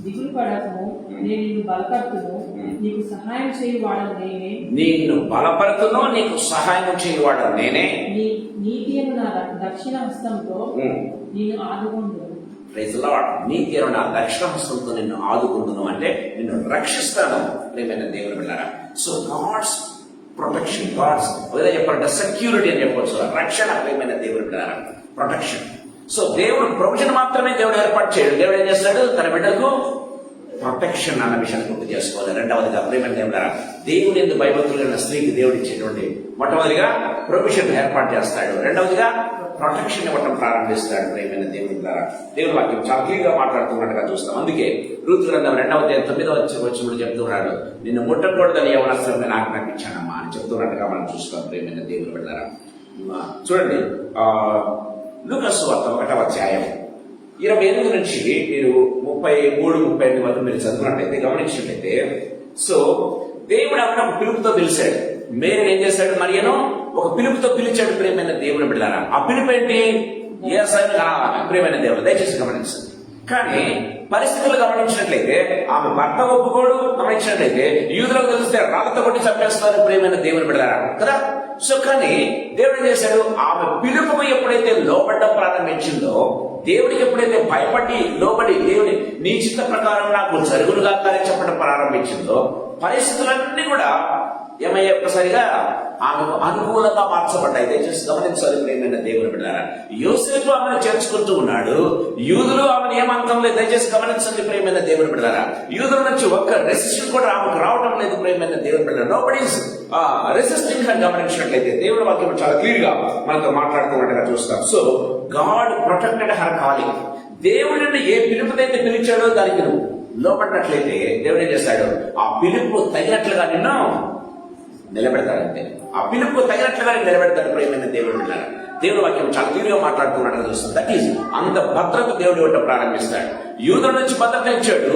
దిగులు పడకము, నేను నిన్ను బలపడుతును, నీకు సహాయం చేయువాడను నేనే, నిన్ను బలపడుతును, నీకు సహాయం చేయువాడను నేనే, నీ నీతి అయిన నా దక్షిణ హస్తంతో నిన్ను ఆదుకొందును. Praise lord. నీతి అయిన నా దక్షిణ హస్తంతో నిన్ను ఆదుకుందును అంటే నిన్ను రక్షిస్తాను ప్రియమైన దేవుని బిడ్డలారా. సో గాడ్స్ ప్రొటెక్షన్, గాడ్స్ చెప్పాలంటే సెక్యూరిటీ అని చెప్పవచ్చు. రక్షణ ప్రియమైన దేవుని బిడ్డలారా, ప్రొటెక్షన్. సో దేవుడు ప్రొవిజన్ మాత్రమే దేవుడు ఏర్పాటు చేయడు. దేవుడు ఏం చేస్తాడు? తన బిడ్డకు ప్రొటెక్షన్ అన్న విషయాన్ని గుర్తు చేసుకోవాలి. రెండవదిగా ప్రియమైన దేవుడారా, దేవుని ఎందుకు భయభక్తులైన స్త్రీకి దేవుడు ఇచ్చేటువంటి మొట్టమొదటిగా ప్రొవిజన్ ఏర్పాటు చేస్తాడు. రెండవదిగా ప్రొటెక్షన్ ఇవ్వటం ప్రారంభిస్తాడు. ప్రియమైన దేవుని ద్వారా దేవుని వాక్యం చాలా క్లియర్గా మాట్లాడుతున్నట్టుగా చూస్తాం. అందుకే రూతు గ్రంథం 2వ అధ్యాయం 9వ వచనంలో చెప్తున్నాడు, నిన్ను ముట్టకూడదని యవనస్తులను నేను ఆజ్ఞాపించానమ్మా అని చెప్తున్నట్టుగా మనం చూస్తాం. ప్రియమైన దేవుని ద్వారా చూడండి, లూకా సువార్త 1వ అధ్యాయం 28 నుంచి మీరు 33-35 వరకు మీరు చదువుకున్నట్లయితే గమనించినట్లయితే, సో దేవుడు అక్కడ ఒక పిలుపుతో పిలిచాడు. మేరీని ఏం చేశాడు? మరియను ఒక పిలుపుతో పిలిచాడు. ప్రియమైన దేవుని బిడ్డలారా, ఆ పిలుపు ఏంటి? యేసయ్యను కనాలి. ప్రియమైన దేవుడు దయచేసి గమనించండి. కానీ పరిస్థితులు గమనించినట్లయితే ఆమె భర్త ఒప్పుకోడు, గమనించినట్లయితే యూదులకు తెలిస్తే రాళ్ళతో కొట్టి చంపేస్తారు ప్రియమైన దేవుని బిడ్డలారా కదా. సో కానీ దేవుడు ఏం చేశాడు, ఆమె పిలుపుకు ఎప్పుడైతే లోబడ్డం ప్రారంభించిందో, దేవుడికి ఎప్పుడైతే భయపడి లోబడి దేవుని నీ చిత్త ప్రకారం నాకు జరుగులుగా అని చెప్పడం ప్రారంభించిందో, పరిస్థితులన్నీ కూడా ఏమయ్యే ఒక్కసారిగా ఆమెకు అనుకూలంగా మార్చబడ్డాయి. దయచేసి గమనించాలి ప్రియమైన దేవుని బిడ్డలారా. యోసేపు ఆమెను చేర్చుకుంటూ ఉన్నాడు, యూదులు ఆమెను ఏమంతం లేదు. దయచేసి గమనించండి ప్రియమైన దేవుని బిడ్డలారా. యూదుల నుంచి ఒక్క రెసిస్టెన్స్ కూడా ఆమెకు రావడం లేదు ప్రియమైన దేవుని బిడ్డలారా. నోబడీ ఈస్ రెసిస్టింగ్ అని గమనించినట్లయితే దేవుడి వాక్యం చాలా క్లియర్ గా మనతో మాట్లాడుతున్నట్టుగా చూస్తాం. So God protected her calling. దేవుడిని ఏ పిలుపునైతే పిలిచాడో దానికి నువ్వు లోపడినట్లయితే దేవుడు ఏం చేస్తాడు, ఆ పిలుపు తగినట్లుగా నిన్ను నిలబెడతాడంటే, ఆ పిలుపు తగినట్లుగా నిలబెడతాడు ప్రియమైన దేవుడు బిడ్డలారా. దేవుడి వాక్యం చాలా క్లియర్గా మాట్లాడుతున్నట్టుగా చూస్తాం. దట్ ఈజ్ అంత భద్రత దేవుడు ఇవ్వటం ప్రారంభిస్తాడు. యూదుల నుంచి భద్రత ఇచ్చాడు,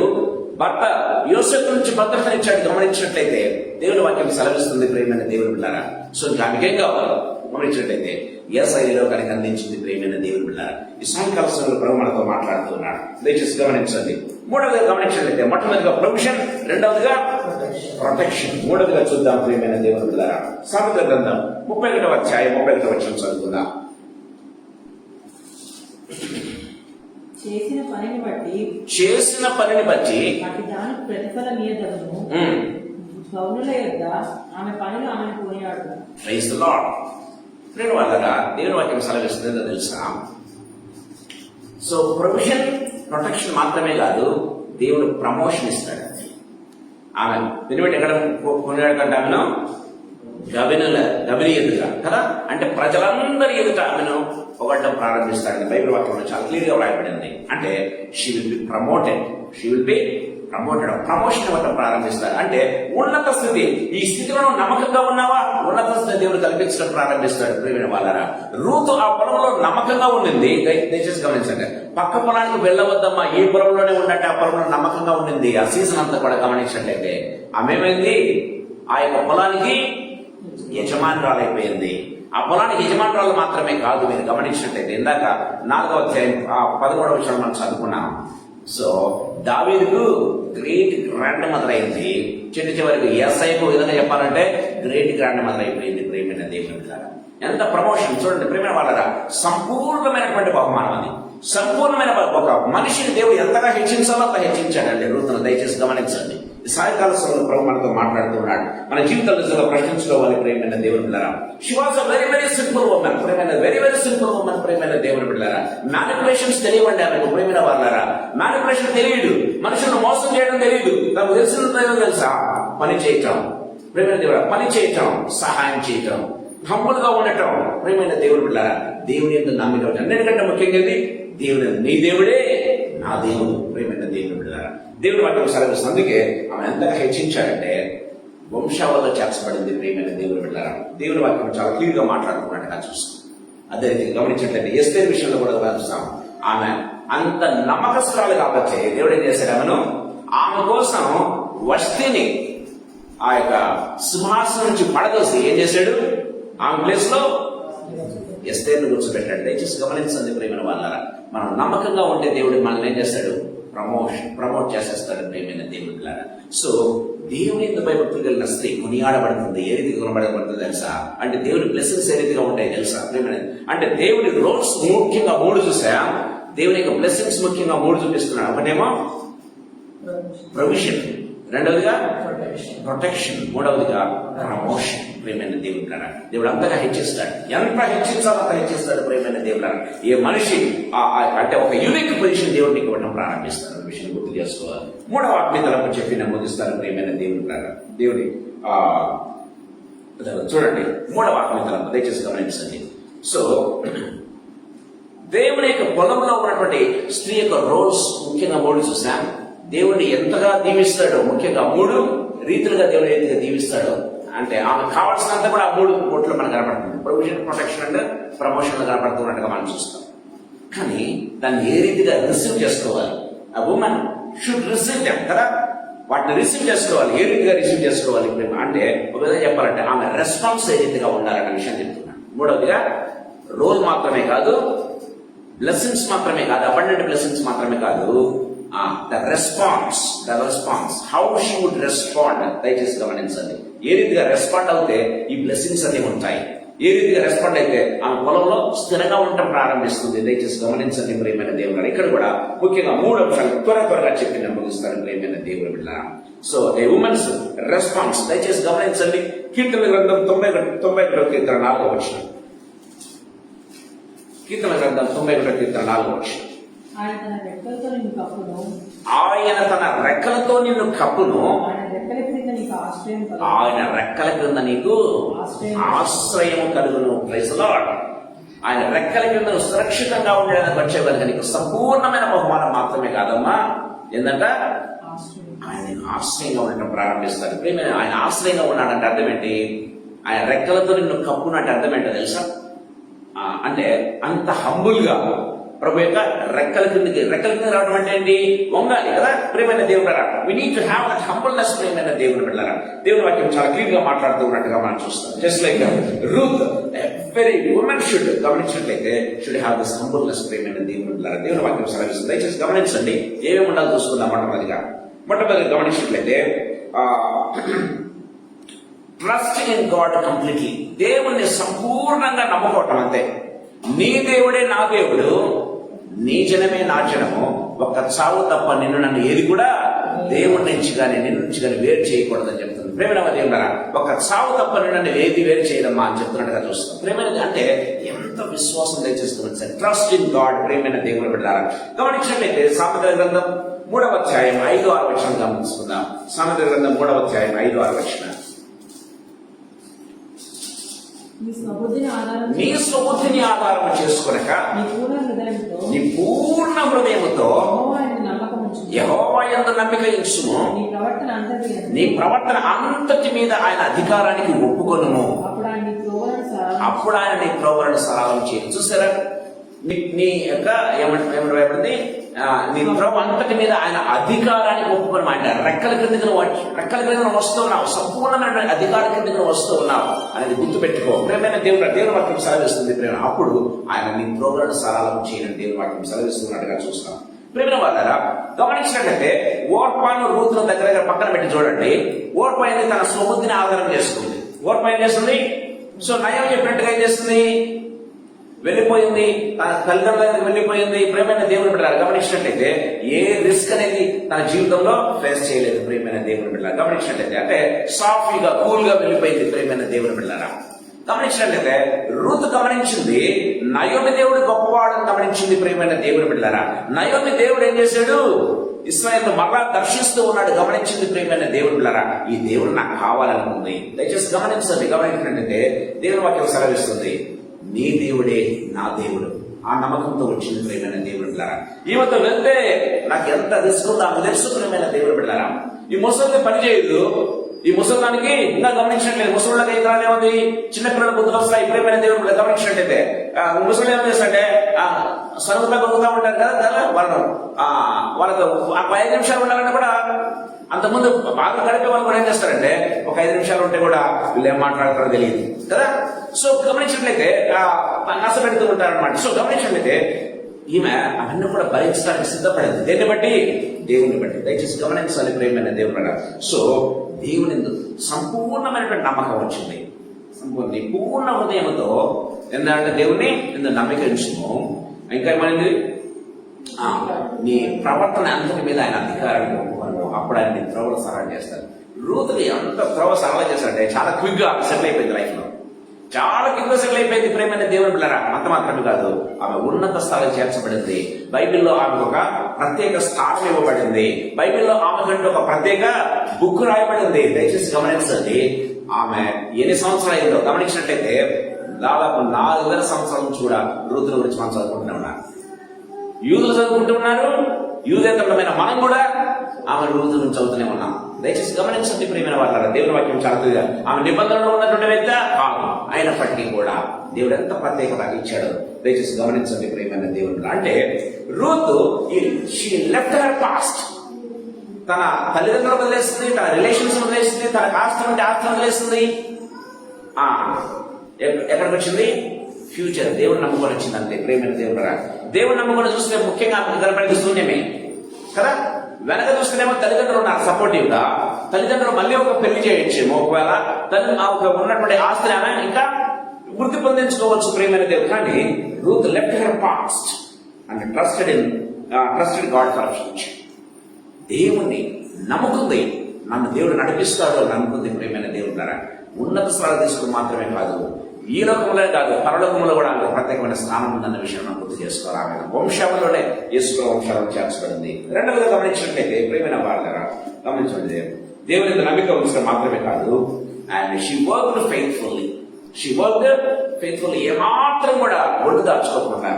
భర్త యోసేపు నుంచి భద్రత ఇచ్చాడు. గమనించినట్లయితే దేవుడి వాక్యం సెలవిస్తుంది ప్రియమైన దేవుడు బిడ్డలారా. సో దానికేం కావాలి గమనించినట్లయితే ఏసైలో కనుక అందించింది ప్రియమైన దేవుని బిడ్డలారా. ఈ సాయంకాల సమయంలో ప్రభు మనతో మాట్లాడుతూ ఉన్నాడు. దయచేసి గమనించండి. మూడవదిగా గమనించినట్లయితే మొట్టమొదటిగా ప్రొవిజన్, రెండవదిగా ప్రొటెక్షన్. మూడవదిగా చూద్దాం ప్రియమైన దేవుని బిడ్డలారా. సామెతల గ్రంథం 31వ అధ్యాయం 31వ వచనం చదువుకుందాం. చేసిన పనిని బట్టి దానికి ప్రతిఫలం ఇయ్యదగును. గౌనుల యొద్ద ఆమె పనులు ఆమెను పోయాడు. Praise the Lord. ప్రియుల వాళ్ళగా దేవుని వాక్యం సెలవిస్తుందో తెలుసా. సో ప్రొవిజన్, ప్రొటెక్షన్ మాత్రమే కాదు, దేవుడు ప్రమోషన్ ఇస్తాడు. ఆమె పిలిపెట్టి ఎక్కడ కొనియాడు కంటే ఆమెను గవిని ఎదుట కదా, అంటే ప్రజలందరి ఎదుట ఆమెను పొగడ్డం ప్రారంభిస్తాడని బైబిల్ వాక్యంలో చాలా క్లియర్ గా వ్రాయబడింది. అంటే she will B promoted, promotion ఇవ్వటం ప్రారంభిస్తారు. అంటే ఉన్నత స్థితి, ఈ స్థితిలో నమ్మకంగా ఉన్నావా, ఉన్నత స్థితి దేవుడు కల్పించడం ప్రారంభిస్తాడు. ప్రియమైన వాళ్ళారా, రూతు ఆ పొలంలో నమ్మకంగా ఉండింది. దయచేసి గమనించండి, పక్క పొలానికి వెళ్ళవద్దమ్మా, ఈ పొలంలోనే ఉన్నట్టు ఆ పొలంలో నమ్మకంగా ఉండింది. ఆ సీజన్ అంతా కూడా గమనించినట్లయితే ఆమె ఏమైంది, ఆ యొక్క పొలానికి యజమానురాలైపోయింది. ఆ పొలానికి యజమానురాలు మాత్రమే కాదు, మీరు గమనించినట్లయితే ఇందాక 4వ అధ్యాయం 13వ వచనం మనం చదువుకున్నాం. సో దావీదుకు గ్రేట్ గ్రాండ్ మదర్ అయింది. చివరికి ఏసైకు విధంగా చెప్పాలంటే గ్రేట్ గ్రాండ్ మదర్ అయిపోయింది. ప్రేమైన దేవుని బిడ్డలారా, ఎంత ప్రమోషన్ చూడండి ప్రేమైన వాళ్ళరా. సంపూర్ణమైనటువంటి బహుమానం అది. సంపూర్ణమైన ఒక మనిషిని దేవుడు ఎంతగా హెచ్చించాలో అంత హెచ్చించాడండి రూతును. దయచేసి గమనించండి. సాయంకాల సమయంలో ప్రభు మనతో మాట్లాడుతున్నాడు. మన జీవితంలో ప్రశ్నించుకోవాలి ప్రేమైన దేవుని బిడ్డలారా. She was a very very simple women, ప్రేమైన వెరీ వెరీ సింపుల్ ఉమెన్. ప్రేమైన దేవుని బిడ్డలారా, మ్యానిపులేషన్స్ తెలియవండి ఆమెకు. ప్రేమైన వాళ్ళారా, మ్యానిపులేషన్ తెలియదు, మనుషులను మోసం చేయడం తెలియదు. తనకు తెలిసిన తెలుసా, పని చేయటం. ప్రేమైన దేవుడు, పని చేయటం, సహాయం చేయటం, హంబుల్ గా ఉండటం. ప్రేమైన దేవుని బిడ్డలారా, దేవుని ఎందుకు నమ్మిక ఉంటాం. ఎందుకంటే ముఖ్యంగా దేవుడు, నీ దేవుడే నా దేవుడు. ప్రేమైన దేవుని బిడ్డలారా, దేవుని వాక్యం సెలవిస్తుంది. అందుకే ఆమె ఎంతగా హెచ్చించాడంటే వంశావళిలో చేర్చబడింది. ప్రియమైన దేవుని బిడ్డలారా, దేవుని వాక్యం చాలా క్లియర్ గా మాట్లాడుకున్నట్టుగా చూస్తాం. అదే రీతిగా గమనించినట్లయితే ఎస్తేరు విషయంలో కూడా చూస్తాం. ఆమె అంత నమ్మకస్తురాలు కాబట్టి దేవుడు ఏం చేశాడు, ఆమె కోసం వష్టిని ఆ యొక్క సింహాసనం నుంచి పడదోసి ఏం చేశాడు, ఆమె ప్లేస్ లో ఎస్తేరును కూర్చోబెట్టాడు. దయచేసి గమనించండి ప్రియమైన వాళ్ళారా, మనం నమ్మకంగా ఉంటే దేవుడు మనల్ని ఏం చేస్తాడు, ప్రమోట్ చేసేస్తాడు. ప్రియమైన దేవుని బిడ్డలారా, సో దేవుని యొక్క భయభక్తులు కలిగిన స్త్రీ కొనియాడబడుతుంది. ఏ రీతిగా కొనబడబడుతుంది తెలుసా, అంటే దేవుని బ్లెస్సింగ్స్ ఏ రీతిగా ఉంటాయి తెలుసా ప్రియమైన. అంటే దేవుని రోల్స్ ముఖ్యంగా 3 చూసా. దేవుని యొక్క బ్లెస్సింగ్స్ ముఖ్యంగా 3 చూపిస్తున్నాడు. ఒకటేమో ప్రొవిజన్, రెండవదిగా ప్రొటెక్షన్, మూడవదిగా ప్రమోషన్. ప్రియమైన దేవుని బిడ్డలారా, దేవుడు అంతగా హెచ్చిస్తాడు. ఎంత హెచ్చించాలో అంత హెచ్చిస్తాడు. ప్రియమైన దేవులారా, ఏ మనిషి అంటే ఒక యూనిక్ పొజిషన్ దేవుడికి ఇవ్వడం ప్రారంభిస్తాడు. విషయం గుర్తు చేసుకోవాలి. 3వ ఆత్మీయతలకు చెప్పి నమోదిస్తారు. ప్రియమైన దేవుని బిడ్డలారా, దేవుడి చూడండి 3వ ఆత్మీయతలకు దయచేసి గమనించండి. సో దేవుని యొక్క పొలంలో ఉన్నటువంటి స్త్రీ యొక్క రోల్స్ ముఖ్యంగా 3 చూసాం. దేవుడిని ఎంతగా దీవిస్తాడో, ముఖ్యంగా 3 రీతులుగా దేవుడు ఎంతగా దీవిస్తాడో, అంటే ఆమె కావాల్సినంత కూడా ఆ 3 కోట్లు మనకు కనపడుతుంది. ప్రొవిజన్, ప్రొటెక్షన్ అండ్ ప్రమోషన్ కనపడుతున్నట్టుగా మనం చూస్తాం. కానీ దాన్ని ఏ రీతిగా రిసీవ్ చేసుకోవాలి, ఆ ఉమెన్ షుడ్ రిసీవ్ దెమ్ కదా, వాటిని రిసీవ్ చేసుకోవాలి. ఏ రీతిగా రిసీవ్ చేసుకోవాలి అంటే ఒక విధంగా చెప్పాలంటే ఆమె రెస్పాన్స్ ఏ రీతిగా ఉండాలనే విషయం చెప్తున్నాను. 3వదిగా రోల్ మాత్రమే కాదు, బ్లెస్సింగ్స్ మాత్రమే కాదు, అబండెంట్ బ్లెస్సింగ్స్ మాత్రమే కాదు, the response how she would respond. దయచేసి గమనించండి. ఏ రీతిగా రెస్పాండ్ అవుతే ఈ బ్లెస్సింగ్స్ అన్ని ఉంటాయి, ఏ రీతిగా రెస్పాండ్ అయితే ఆమె పొలంలో స్థిరంగా ఉండటం ప్రారంభిస్తుంది. దయచేసి గమనించండి ప్రియమైన దేవుడు. ఇక్కడ కూడా ముఖ్యంగా 3 అంశాలు త్వరగా చెప్పి నేను ముగిస్తాను ప్రియమైన దేవుడు బిడ్డ. సో ఏ ఉమెన్స్ రెస్పాన్స్. దయచేసి గమనించండి. కీర్తన గ్రంథం 91 కీర్తన 4వ వచనం. కీర్తన గ్రంథం 91 కీర్తన 4వ వచనం. ఆయన తన రెక్కలతో నిన్ను కప్పును, ఆయన తన రెక్కలతో నిన్ను కప్పును, ఆయన రెక్కల క్రింద నీకు ఆశ్రయం కలుగును. ఆయన రెక్కల క్రింద నీకు ఆశ్రయం కలుగును. Praise the Lord. ఆయన రెక్కల క్రింద నువ్వు సురక్షితంగా ఉండడానికి వచ్చే కనుక నీకు సంపూర్ణమైన బహుమానం మాత్రమే కాదమ్మా, ఏంటంట ఆశ్రయం. ఆయన ఆశ్రయంగా ఉండటం ప్రారంభిస్తాడు. ప్రియమైన ఆయన ఆశ్రయంగా ఉన్నాడంటే అర్థం ఏంటి? ఆయన రెక్కలతో నిన్ను కప్పునంటే అర్థం ఏంటో తెలుసా? అంటే అంత హంబుల్ గా ప్రభు యొక్క రెక్కల కింద రావడం అంటే ఏంటి? వంగాలి కదా ప్రియమైన దేవుడారా. We need to have that humbleness ప్రియమైన దేవుని బిడ్డలారా. దేవుని వాక్యం చాలా క్లియర్ గా మాట్లాడుతూ ఉన్నట్టుగా మనం చూస్తాం. Just like Ruth, very women should గమనించినట్లయితే షుడ్ హ్యావ్ దిస్ హంబుల్నెస్ ప్రియమైన దేవుని బిడ్డలారా. దేవుని వాక్యం సెలవిస్తుంది. దయచేసి గమనించండి. ఏమేమి ఉండాలో చూసుకుందాం. మొట్టమొదటిగా గమనించినట్లయితే ట్రస్ట్ ఇన్ గాడ్ కంప్లీట్లీ. దేవుణ్ణి సంపూర్ణంగా నమ్ముకోవటం అంతే. నీ దేవుడే నా దేవుడు, నీ జనమే నా జనము, ఒక్క చావు తప్ప నన్ను ఏది కూడా దేవుడి నుంచి కానీ నిన్ను నుంచి కానీ వేరు చేయకూడదని చెప్తుంది. ప్రేమైన దేవుడారా, ఒక చావు తప్ప నన్ను ఏది వేరు చేయడమ్మా అని చెప్తున్నట్టుగా చూస్తాం. ప్రేమైన అంటే ఎంత విశ్వాసం దయచేస్తున్నది సార్. ట్రస్ట్ ఇన్ గాడ్ ప్రేమైన దేవుని బిడ్డలారా. గమనించినట్లయితే సామెతల గ్రంథం 3వ అధ్యాయం 5-6 వచనం గమనించుకుందాం. సామెతల గ్రంథం 3వ అధ్యాయం 5-6 వచనం. నీ స్వబుద్ధిని ఆధారం చేసుకొనక నీ పూర్ణ హృదయముతో యెహోవా యందు నమ్మిక ఉంచుము, నీ ప్రవర్తన అంతటి మీద ఆయన అధికారానికి ఒప్పుకొనుము, అప్పుడు ఆయన నీ త్రోవలను సరళం చేయి. చూసారా, నీ యొక్క ఏమంటే నీ త్రోవ అంతటి మీద ఆయన అధికారానికి ఒప్పుకొని మాట. రెక్కల కిందకి వస్తూ ఉన్నావు, సంపూర్ణమైన అధికార కిందకి వస్తూ ఉన్నావు అనేది గుర్తుపెట్టుకో. ప్రేమైన దేవుని వాక్యం సెలవిస్తుంది. ప్రేమ అప్పుడు ఆయన నీ త్రోవలను సరళం చేయని దేవుని వాక్యం సెలవిస్తున్నట్టుగా చూస్తాం. ప్రేమ వాళ్ళారా, గమనించినట్లయితే ఓర్పాను రూతును దగ్గర పక్కన పెట్టి చూడండి. ఓర్పా అనేది తన స్వబుద్ధిని ఆధారం చేసుకుంది. ఓర్పా ఏం చేస్తుంది? సో నయం చెప్పినట్టుగా ఏం చేస్తుంది? వెళ్ళిపోయింది, తన తల్లిదండ్రుల వెళ్ళిపోయింది. ప్రేమైన దేవుని బిడ్డలారా, గమనించినట్లయితే ఏ రిస్క్ అనేది తన జీవితంలో ఫేస్ చేయలేదు. ప్రేమైన దేవుని బిడ్డలారా, గమనించినట్లయితే అంటే సాఫీగా కూల్ గా వెళ్ళిపోయింది. ప్రేమైన దేవుని బిడ్డలారా, గమనించినట్లయితే రూతు గమనించింది నయోమి దేవుడు గొప్పవాడని గమనించింది. ప్రేమైన దేవుని బిడ్డలారా, నయోమి దేవుడు ఏం చేశాడు? ఇశ్రాయేలును మరలా దర్శిస్తూ ఉన్నాడు. గమనించింది ప్రియమైన దేవుని బిడ్డలారా, ఈ దేవుడు నాకు కావాలనుకుంది. దయచేసి గమనించండి. గమనించినట్లయితే దేవుని వాక్యం సెలవిస్తుంది, నీ దేవుడే నా దేవుడు. ఆ నమ్మకంతో వచ్చింది ప్రియమైన దేవుని బిడ్డలారా. ఈమెతో వెళ్తే నాకు ఎంత రిస్క్ ఉందో ఆమె తెలుసు ప్రియమైన దేవుని బిడ్డలారా. ఈ ముసలి పని చేయదు. ఈ ముసలానికి ఇంకా గమనించినట్లేదు. ముసలికి అయితే ఏముంది? చిన్నపిల్లల బుద్ధులు వస్తాయి. ప్రియమైన దేవుని బిడ్డ గమనించినట్లయితే ముసలి ఏం చేస్తాంటే సరుగుతా గొంగుతా ఉంటారు కదా వాళ్ళకు 5 నిమిషాలు ఉండాలంటే కూడా అంతకుముందు బాగా గడిపే వాళ్ళు కూడా ఏం చేస్తారంటే ఒక 5 నిమిషాలు ఉంటే కూడా వీళ్ళు ఏం మాట్లాడతారో తెలియదు కదా. సో గమనించినట్లయితే నస పెడుతూ ఉంటారనమాట. సో గమనించినట్లయితే ఈమె అవన్నీ కూడా భరించడానికి సిద్ధపడింది. దేన్ని బట్టి? దేవుని బట్టి. దయచేసి గమనించాలి ప్రియమైన దేవుడు. సో దేవుని సంపూర్ణమైనటువంటి నమ్మకం వచ్చింది. సంపూర్ణ పూర్ణ హృదయంతో ఏంటంటే దేవుని ఎందుకు నమ్మిక ఉంచుము. ఇంకా ఏమైంది? నీ ప్రవర్తన అంతటి మీద ఆయన అధికారాన్ని ఒప్పుకోను, అప్పుడు ఆయన నీ త్రోవలు సరళం చేస్తారు. రూతుని అంత త్రోవ సరళం చేస్తారంటే చాలా క్విక్ గా సెటిల్ అయిపోయింది. లైఫ్ లో చాలా క్విక్ గా సెటిల్ అయిపోయింది. ప్రేమైన దేవుని పిల్లరా, అంత మాత్రమే కాదు, ఆమె ఉన్నత స్థానం చేర్చబడింది. బైబిల్లో ఆమెకు ఒక ప్రత్యేక స్థానం ఇవ్వబడింది. బైబిల్లో ఆమె కంటే ఒక ప్రత్యేక బుక్ రాయబడింది. దయచేసి గమనించండి. ఆమె ఎన్ని సంవత్సరాలు అయిందో గమనించినట్లయితే దాదాపు 4000 సంవత్సరాల నుంచి కూడా రూతుల గురించి మనం చదువుకుంటూనే ఉన్నారు. యూదులు చదువుకుంటున్నారు, యూదేతరమైన మనం కూడా ఆమె రూతు నుంచి చదువుతూనే ఉన్నాం. దయచేసి గమనించండి ప్రియమైన వాళ్ళ దేవుని వాక్యం చాలా క్లియర్గా ఆమె నిబంధనలో ఉన్నటువంటి వ్యక్తి కాదు, అయినప్పటికీ కూడా దేవుడు ఎంత ప్రత్యేకత ఇచ్చాడు. దయచేసి గమనించండి ప్రియమైన దేవుడు. అంటే Ruth she left her past. తన తల్లిదండ్రులు వదిలేస్తుంది, తన రిలేషన్స్ వదిలేస్తుంది, తన ఆస్తి నుండి ఆస్తి వదిలేస్తుంది. ఎక్కడికి వచ్చింది? ఫ్యూచర్. దేవుడు నమ్ముకొని వచ్చిందంటే ప్రేమైన దేవుడు రా. దేవుడు నమ్ముకొని చూస్తే ముఖ్యంగా కనపడేది శూన్యమే కదా. వెనక చూస్తేనేమో తల్లిదండ్రులు ఉన్నారు సపోర్టివ్ గా. తల్లిదండ్రులు మళ్ళీ ఒక పెళ్లి చేయొచ్చేమో, ఒకవేళ ఉన్నటువంటి ఆస్తిని ఆమె ఇంకా వృద్ధి పొందించుకోవచ్చు ప్రేమైన దేవుడు. కానీ Ruth left her past and trusted God for future. దేవుణ్ణి నమ్ముకుంది, నన్ను దేవుడు నడిపిస్తాడు నమ్ముకుంది ప్రేమైన దేవుడు ద్వారా. ఉన్నత స్థలాలు తీసుకుని మాత్రమే కాదు, ఈ లోకంలో కాదు పరలోకంలో కూడా ఆమె ప్రత్యేకమైన స్థానం ఉందన్న విషయం మనం గుర్తు చేసుకోవాలి. ఆమె వంశావలోనే యేసు వంశాలను చేర్చబడింది. రెండవగా గమనించినట్లయితే ప్రేమైన వాళ్ళరా గమనించండి, దేవుని యొక్క నమ్మిక ఉంచడం మాత్రమే కాదు, అండ్ షీ వర్క్డ్ ఫెయిత్ఫుల్లీ. ఏమాత్రం కూడా ఒడ్డు దాచుకోకుండా,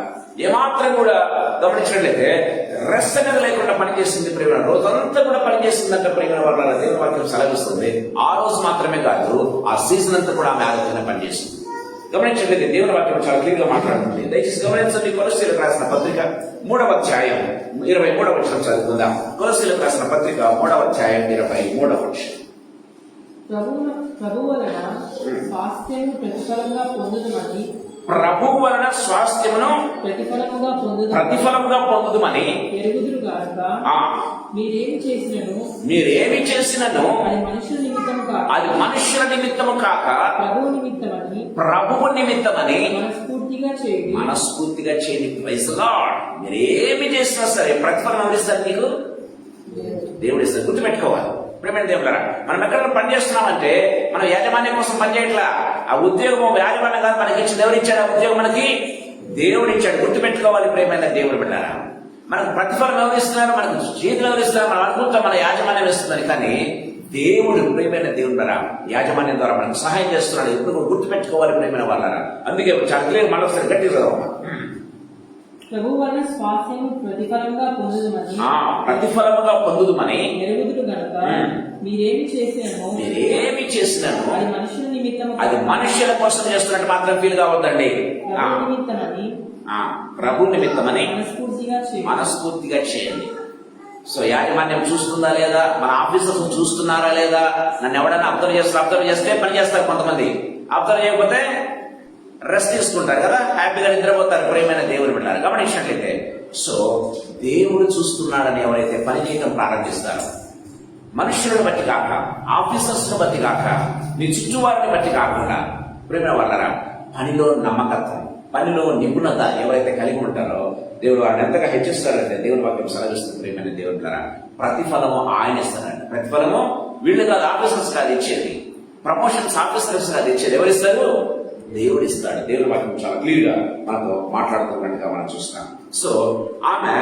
ఏమాత్రం కూడా గమనించినట్లయితే రెస్ట్ అనేది లేకుండా పనిచేసింది ప్రేమ. రోజంతా కూడా పనిచేసిందంట ప్రేమ వాళ్ళ దేవుని వాక్యం సెలవిస్తుంది. ఆ రోజు మాత్రమే కాదు, ఆ సీజన్ అంతా కూడా ఆమె ఆలోచన పనిచేసింది. గమనించట్లయితే దేవుని వాక్యం చాలా క్లియర్ గా మాట్లాడుతుంది. దయచేసి గమనించండి. కొలస్సీయులకు రాసిన పత్రిక 3వ అధ్యాయం 23వ వచనం చదువుకుందాం. కొలస్సీయులకు రాసిన పత్రిక 3వ అధ్యాయం 23వ వచనం. ప్రభు వలన స్వాస్థ్యము ప్రతిఫలంగా పొందుదమని, ప్రభు వలన స్వాస్థ్యమును ప్రతిఫలముగా పొందుదమని ఎరుగుదురు గాక. మీరేమి చేసినను అది మనుషుల నిమిత్తము కాక ప్రభువు నిమిత్తమని మనస్ఫూర్తిగా చేయండి. Praise the Lord. మీరేమి చేసినా సరే ప్రతిఫలం ఎవరిస్తారు? మీకు దేవుడు ఇస్తారు. గుర్తుపెట్టుకోవాలి ప్రేమైన దేవులారా. మనం ఎక్కడ పని చేస్తున్నామంటే మనం యాజమాన్యం కోసం పనిచేయట్లా. ఆ ఉద్యోగం యాజమాన్యం కాదు మనకి ఇచ్చి దేవుడు ఇచ్చాడు. ఆ ఉద్యోగం మనకి దేవుడు ఇచ్చాడు. గుర్తుపెట్టుకోవాలి ప్రేమైన దేవుడు బిడ్డారా. మనకు ప్రతిఫలం ఎవరిస్తున్నారు? మనకు చేతులు ఎవరిస్తున్నారు? మనం అనుకుంటాం మన యాజమాన్యం ఇస్తుందని. కానీ దేవుడు ప్రేమైన దేవుడు ద్వారా యాజమాన్యం ద్వారా మనకు సహాయం చేస్తున్నాడు. ఎప్పుడు గుర్తుపెట్టుకోవాలి ప్రేమైన వాళ్ళరా. అందుకే చాలా క్లియర్ మళ్ళొకసారి గట్టి చదవమ్మా. ప్రభు వలన స్వాస్థ్యము ప్రతిఫలముగా పొందుదుమని ఎరుగుదురు గనుక మీరేమి చేసినను అది మనుషుల కోసం చేస్తున్నట్టు మాత్రం ఫీల్ కావద్దండి. ప్రభు నిమిత్తమని మనస్ఫూర్తిగా చేయండి. సో యాజమాన్యం చూస్తుందా లేదా, మన ఆఫీసర్స్ చూస్తున్నారా లేదా, నన్ను ఎవడైనా అబ్జర్వ్ చేస్తే పని చేస్తారు. కొంతమంది అబ్జర్వ్ చేయకపోతే రెస్ట్ తీసుకుంటారు కదా, హ్యాపీగా నిద్రపోతారు ప్రేమైన దేవుని బిడ్డలారా. గమనించినట్లయితే సో దేవుడు చూస్తున్నాడని ఎవరైతే పని చేయడం ప్రారంభిస్తారో, మనుషులను బట్టి కాక, ఆఫీసర్స్ ను బట్టి కాక, మీ చుట్టూ వారిని బట్టి కాకుండా ప్రేమైన వాళ్ళరా, పనిలో నమ్మకత్వం, పనిలో నిపుణత ఎవరైతే కలిగి ఉంటారో దేవుడు వారిని ఎంతగా హెచ్చిస్తారంటే దేవుని వాక్యం సెలవిస్తుంది ప్రేమైన దేవుని ద్వారా. ప్రతిఫలము ఆయన ఇస్తారండి. ప్రతిఫలము వీళ్ళు కాదు, ఆఫీసర్స్ కాదు ఇచ్చేది. ప్రమోషన్స్ ఆఫీసర్స్ కాదు ఇచ్చేది. ఎవరిస్తారు? దేవుడు ఇస్తాడు. దేవుని వాక్యం చాలా క్లియర్ గా మనతో మాట్లాడుతున్నట్టుగా మనం చూస్తాం. సో ఆమె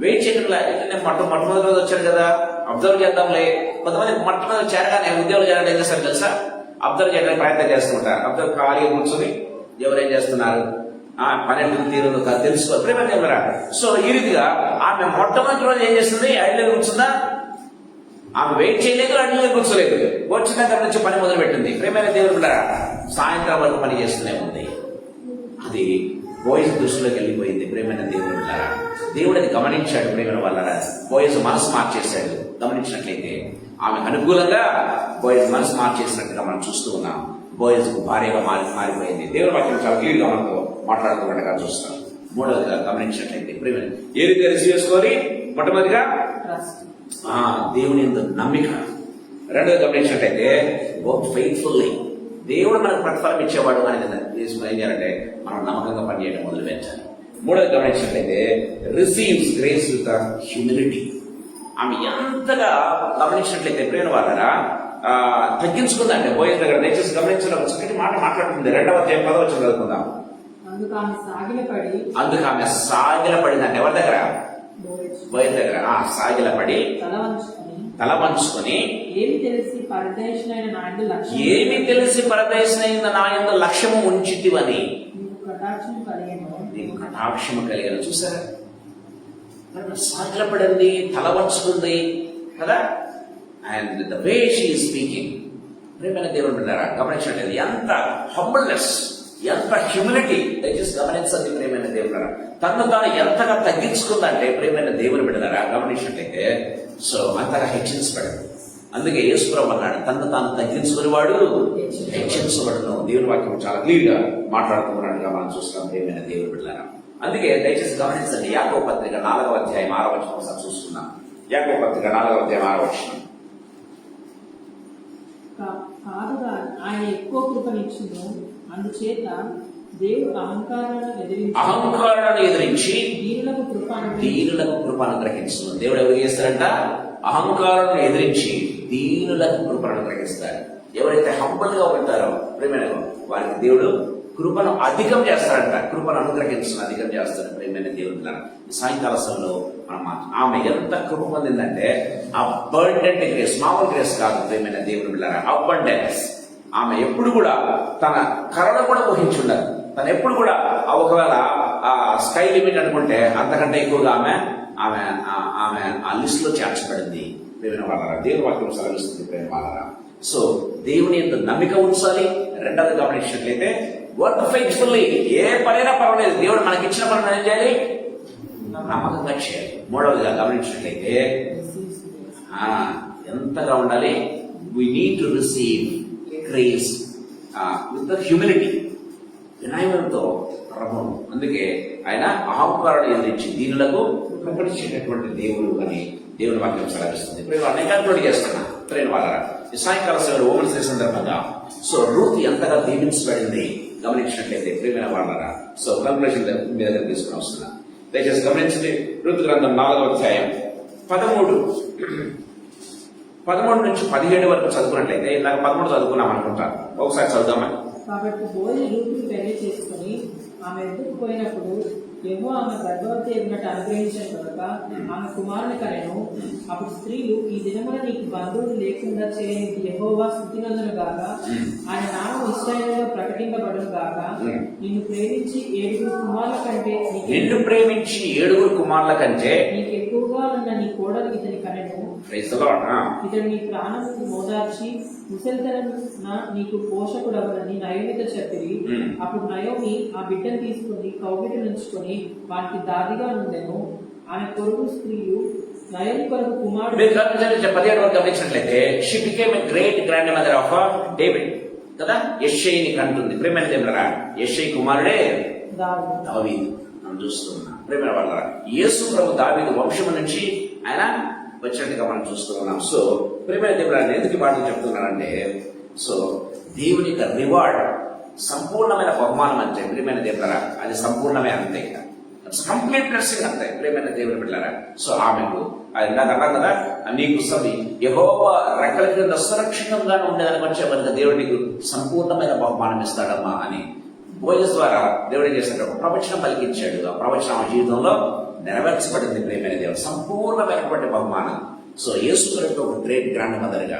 వెయిట్ చేయడంలో మొట్టమొదటి రోజు వచ్చాడు కదా, అబ్జర్వ్ చేద్దాంలే. కొంతమంది మొట్టమొదటి చేరగానే ఉద్యోగులు చేరడం ఏం చేస్తారు తెలుసా? అబ్జర్వ్ చేయడానికి ప్రయత్నం చేస్తుంటారు. అబ్జర్వ్ ఖాళీగా కూర్చొని ఎవరేం చేస్తున్నారు, పని తీరు తెలుసుకోవాలి ప్రేమ దేవురా. సో ఈ రీతిగా ఆమె మొట్టమొదటి రోజు ఏం చేస్తుంది? ఐడ్లో కూర్చుందా? ఆమె వెయిట్ చేయలేదు, ఐడ్లో కూర్చోలేదు. వచ్చిన దగ్గర నుంచి పని మొదలు పెట్టింది. ప్రేమైన దేవుడు సాయంత్రం వరకు పని చేస్తూనే ఉంది. అది బోయస్ దృష్టిలోకి వెళ్ళిపోయింది. ప్రేమైన దేవుడు దేవుడు అది గమనించాడు. ప్రేమైన వాళ్ళ బోయస్ మనసు మార్చేశాడు. గమనించినట్లయితే ఆమెకు అనుకూలంగా బోయస్ మనసు మార్చేసినట్టుగా మనం చూస్తూ ఉన్నాం. బోయస్ భార్యగా మారిపోయింది. దేవుని వాక్యం చాలా క్లియర్ గా మనతో మాట్లాడుతున్నట్టుగా చూస్తాం. మూడవదిగా గమనించినట్లయితే ప్రేమ ఏ రీతిగా రిసీవ్ చేసుకోవాలి? మొట్టమొదటిగా దేవుని యందు నమ్మిక. రెండోది గమనించినట్లయితే వర్క్ ఫెయిత్ఫుల్లీ. దేవుడు మనకు ప్రతిఫలం ఇచ్చేవాడు అనేది ఏం చేయాలంటే మనం నమ్మకంగా పనిచేయడం మొదలు పెట్టాలి. మూడోది గమనించినట్లయితే రిసీవ్స్ గ్రేస్ విత్ హ్యూమిలిటీ. ఆమె ఎంతగా గమనించినట్లయితే ప్రేమ వాళ్ళరా తగ్గించుకుందంటే బోయస్ దగ్గర. దయచేసి గమనించడం ఒక చక్కటి మాట మాట్లాడుతుంది. 2వ అధ్యాయం 10వ వచనం చదువుకుందాం. అందుకు ఆమె సాగిలపడిందంటే ఎవరి దగ్గర? బోయస్ దగ్గర. సాగిలపడి తల వంచుకొని ఏమి తెలిసి పరదేశినైన నా యందు లక్ష్యము ఉంచితివని నీకు కటాక్షము కలిగిన. చూసారా, సాగిలపడింది, తల వంచుకుంది కదా. And the way she is speaking. ప్రేమైన దేవుని బిడ్డలారా గమనించినట్లయితే ఎంత హంబుల్నెస్, ఎంత హ్యూమిలిటీ. దయచేసి గమనించండి ప్రేమైన దేవులారా. తను తాను ఎంతగా తగ్గించుకుందంటే ప్రేమైన దేవుని బిడ్డలారా గమనించినట్లయితే సో అంతగా హెచ్చించబడింది. అందుకే యేసుప్రభు అన్నాడు, తను తాను తగ్గించుకుని వాడు హెచ్చించబడును. దేవుని వాక్యం చాలా క్లియర్ గా మాట్లాడుతున్నట్టుగా మనం చూస్తున్నాం ప్రియమైన దేవుని బిడ్డలారా. అందుకే దయచేసి గమనించండి, యాకోబు పత్రిక 4వ అధ్యాయం 6వ వచనం ఒకసారి చూసుకున్నాం. యాకోబు పత్రిక 4వ అధ్యాయం 6వ వచనం. కాదుగా ఆయన ఎక్కువ కృపనిచ్చును, అందుచేత దేవుడు అహంకారాన్ని ఎదిరించి దీనులకు కృప అనుగ్రహించును. దేవుడు ఎవరు చేస్తారంట? అహంకారాన్ని ఎదిరించి దీనులకు కృపను అనుగ్రహిస్తారు. ఎవరైతే హంబల్ గా ఉంటారో ప్రేమైన వారికి దేవుడు కృపను అధికం చేస్తారంట. కృపను అనుగ్రహించిన అధికం చేస్తారు ప్రేమైన దేవుడు. సాయంకాల సమయంలో మనం ఆమె ఎంత కృప పొందిందంటే అబండెంట్ గ్రేస్, మామూలు గ్రేస్ కాదు ప్రేమైన దేవుడు బిడ్డలారా, అబండెన్స్. ఆమె ఎప్పుడు కూడా తన కరణ కూడా ఊహించుండదు. తను ఎప్పుడు కూడా ఒకవేళ స్కై లిమిట్ అనుకుంటే అంతకంటే ఎక్కువగా ఆమె ఆ లిస్ట్ లో చేర్చబడింది ప్రేమైన వాళ్ళరా. దేవుని వాక్యం సెలవిస్తుంది ప్రేమ వాళ్ళరా. సో దేవుని ఎంత నమ్మిక ఉంచాలి. రెండవది గమనించినట్లయితే వర్క్ ఫెయిత్ఫుల్లీ, ఏ పనైనా పర్వాలేదు, దేవుడు మనకి ఇచ్చిన పనులు ఏం చేయాలి? నమ్మకంగా చేయాలి. మూడవదిగా గమనించినట్లయితే ఎంతగా ఉండాలి? We need to receive grace with humility, వినయంతో ప్రభువు. అందుకే ఆయన అహంకారాన్ని ఎదిరించి దీనులకు కృపణించేటటువంటి దేవుడు అని దేవుని వాక్యం సెలవిస్తుంది. ఇప్పుడు అనేక కన్క్లూడ్ చేస్తున్నా ప్రేమ వాళ్ళ ఈ సాయంకాల సేవలు ఓమెన్స్ డే సందర్భంగా. సో రూత్ ఎంతగా దీవించబడింది గమనించినట్లయితే ప్రేమైన వాళ్ళరా. సో కన్క్లూషన్ మీ దగ్గర తీసుకుని వస్తున్నా. దయచేసి గమనించండి. రూత్ గ్రంథం 4వ అధ్యాయం 13 నుంచి 17 వరకు చదువుకున్నట్లయితే, ఇందాక 13 చదువుకున్నాం అనుకుంటాను, ఒకసారి చదువుదామా. కాబట్టి బోయి రూతును పెళ్లి చేసుకుని ఆమె ఎద్దుకు పోయినప్పుడు ఏమో ఆమె గర్భవతి అయినట్టు అనుగ్రహించిన కనుక ఆమె కుమారుని కనెను. అప్పుడు స్త్రీలు, ఈ దినమున నీకు బంధువులు లేకుండా చేయని యెహోవా స్తుతినందును గాక, ఆయన నామం ఇశ్రాయేలులో ప్రకటింపబడును గాక. నిన్ను ప్రేమించి 7 కుమారుల కంటే నీకు ఎక్కువగా ఉన్న నీ కోడలు ఇతని కనెను. ఇతడు నీ ప్రాణముకు మోదార్చి ముసలితనం నీకు పోషకుడవని నయోమితో చెప్పిరి. అప్పుడు నయోమి ఆ బిడ్డను తీసుకుని కౌగిట నుంచుకొని వారికి దాదిగా నుండెను. ఆమె పొరుగు స్త్రీలు నయోమి కొరకు కుమారుడు. 17 గమనించినట్లయితే she became a great grand mother of David కదా. యెషయిని కంటుంది ప్రేమైన దేవులరా. యెషయి కుమారుడే దావీదు. మనం చూస్తున్నాం ప్రేమైన వాళ్ళ. యేసు ప్రభు దావీదు వంశము నుంచి ఆయన వచ్చినట్టుగా మనం చూస్తూ ఉన్నాం. సో ప్రేమైన దేవుడు ఎందుకు మాటలు చెప్తున్నానంటే, సో దేవుని యొక్క రివార్డ్, సంపూర్ణమైన బహుమానం అంటే ప్రేమైన దేవుడారా అది సంపూర్ణమే అంతే, కంప్లీట్ బ్లెస్సింగ్ అంతే ప్రేమైన దేవుని బిడ్డలారా. సో ఆమెకు ఇందాక అన్నాం కదా, నీకు యెహోవా రెక్కల క్రింద సురక్షితంగా ఉండేదానికి వచ్చే కనుక దేవుడు నీకు సంపూర్ణమైన బహుమానం ఇస్తాడమ్మా అని బోయస్ ద్వారా దేవుడు చేసిన ఒక ప్రవచనం పలికించాడు. ఆ ప్రవచనం ఆ జీవితంలో నెరవేర్చబడింది ప్రేమైన దేవుడు, సంపూర్ణమైనటువంటి బహుమానం. సో యేసు కొరకు ఒక గ్రేట్ గ్రాండ్ మదర్ గా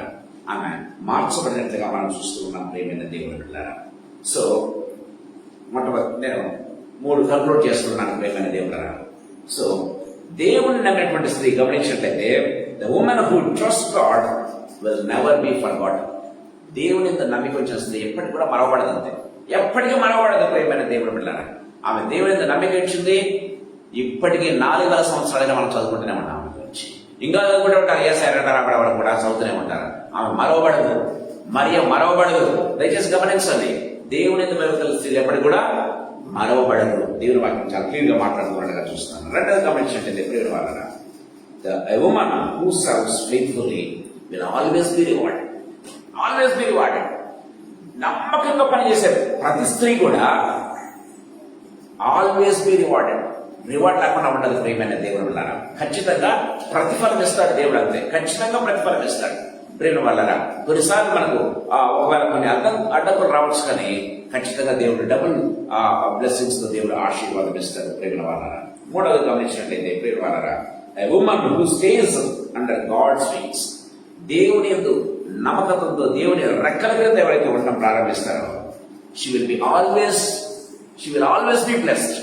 ఆమె మార్చబడినట్లుగా మనం చూస్తూ ఉన్నాం ప్రేమైన దేవుని బిడ్డలారా. సో మొట్టమొదటి నేను 3 కన్క్లూడ్ చేస్తున్నాను ప్రేమైన దేవుడారా. సో దేవుని నమ్మినటువంటి స్త్రీ గమనించినట్లయితే, the women who trust God will never be forgotten. దేవుని ఇంత నమ్మిక వచ్చిన స్త్రీ ఎప్పటికి కూడా మరవబడదు, అంతే, ఎప్పటికీ మరవబడదు ప్రేమైన దేవుని బిడ్డలారా. ఆమె దేవుని ఇంత నమ్మిక ఇచ్చింది. ఇప్పటికీ 4000 సంవత్సరాలుగా మనం చదువుకుంటూనే ఉంటాం. ఇంకా చదువుకుంటూ ఉంటారు. ఏ సారంటారు అక్కడ వాళ్ళు కూడా చదువుతూనే ఉంటారు. ఆమె మరవబడదు, మరియ మరవబడదు. దయచేసి గమనించండి, దేవుని ఇంత మెరుగుదల స్త్రీ ఎప్పటికి కూడా మరవబడదు. దేవుని వాక్యం చాలా క్లియర్ గా మాట్లాడుతున్నట్టుగా చూస్తాను. రెండోది గమనించినట్లయితే ప్రియుల వాళ్ళ, a woman who serves faithfully will always be rewarded. Always be rewarded. నమ్మకంగా పనిచేసే ప్రతి స్త్రీ కూడా ఆల్వేస్ బి రివార్డెడ్. రివార్డ్ లేకుండా ఉండదు ప్రియమైన దేవుని వల్ల. ఖచ్చితంగా ప్రతిఫలం ఇస్తాడు దేవుడు, అంతే, ఖచ్చితంగా ప్రతిఫలం ఇస్తాడు ప్రేమ వల్ల. కొన్నిసార్లు మనకు ఒకవేళ కొన్ని అడ్డంకులు రావచ్చు, కానీ ఖచ్చితంగా దేవుడు డబుల్ బ్లెస్సింగ్స్ తో దేవుడు ఆశీర్వాదం ఇస్తాడు ప్రేమ వల్ల. మూడవది గమనించినట్లయితే ప్రేమ వల్ల, a woman who stays under God's wings, దేవుని యందు నమ్మకంతో దేవుని రెక్కల క్రింద ఎవరైతే ఉండడం ప్రారంభిస్తారో, she will always be blessed.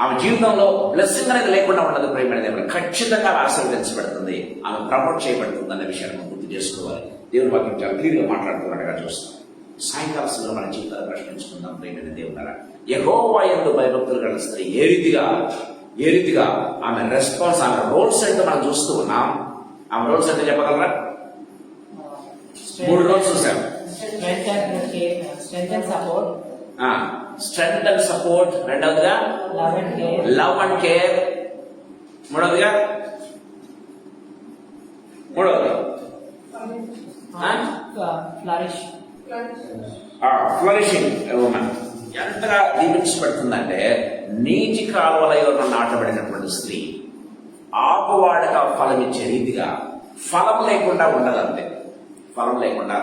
ఆమె జీవితంలో బ్లెస్సింగ్ అనేది లేకుండా ఉండదు ప్రేమ దేవుడు. ఖచ్చితంగా ఆశీర్వదించబడుతుంది, ఆమె ప్రమోట్ చేయబడుతుంది అన్న విషయాన్ని మనం గుర్తు చేసుకోవాలి. దేవుని వాక్యం చాలా క్లియర్ గా మాట్లాడుతున్నట్టుగా చూస్తాం. సాయంకాల సమయంలో మన జీవితాలు ప్రశ్నించుకుందాం ప్రేమైన దేవుడారా. యెహోవా యందు భయభక్తులు గల స్త్రీ ఏ రీతిగా ఆమె రెస్పాన్స్, ఆమె రోల్స్ అయితే మనం చూస్తూ ఉన్నాం. ఆమె రోల్స్ అయితే చెప్పగలరా? 3 రోజులు చూసాము. Strength and support, strength and support, రెండవదిగా love and care, love and care, మూడవదిగా ఫ్లరిష్. Flourishing woman. ఎంతగా దీవించబడుతుందంటే నీటి కాలువలలో నాటబడినటువంటి స్త్రీ ఆకువాడగా ఫలం ఇచ్చే రీతిగా ఫలం లేకుండా ఉండదంటే, ఫలం లేకుండా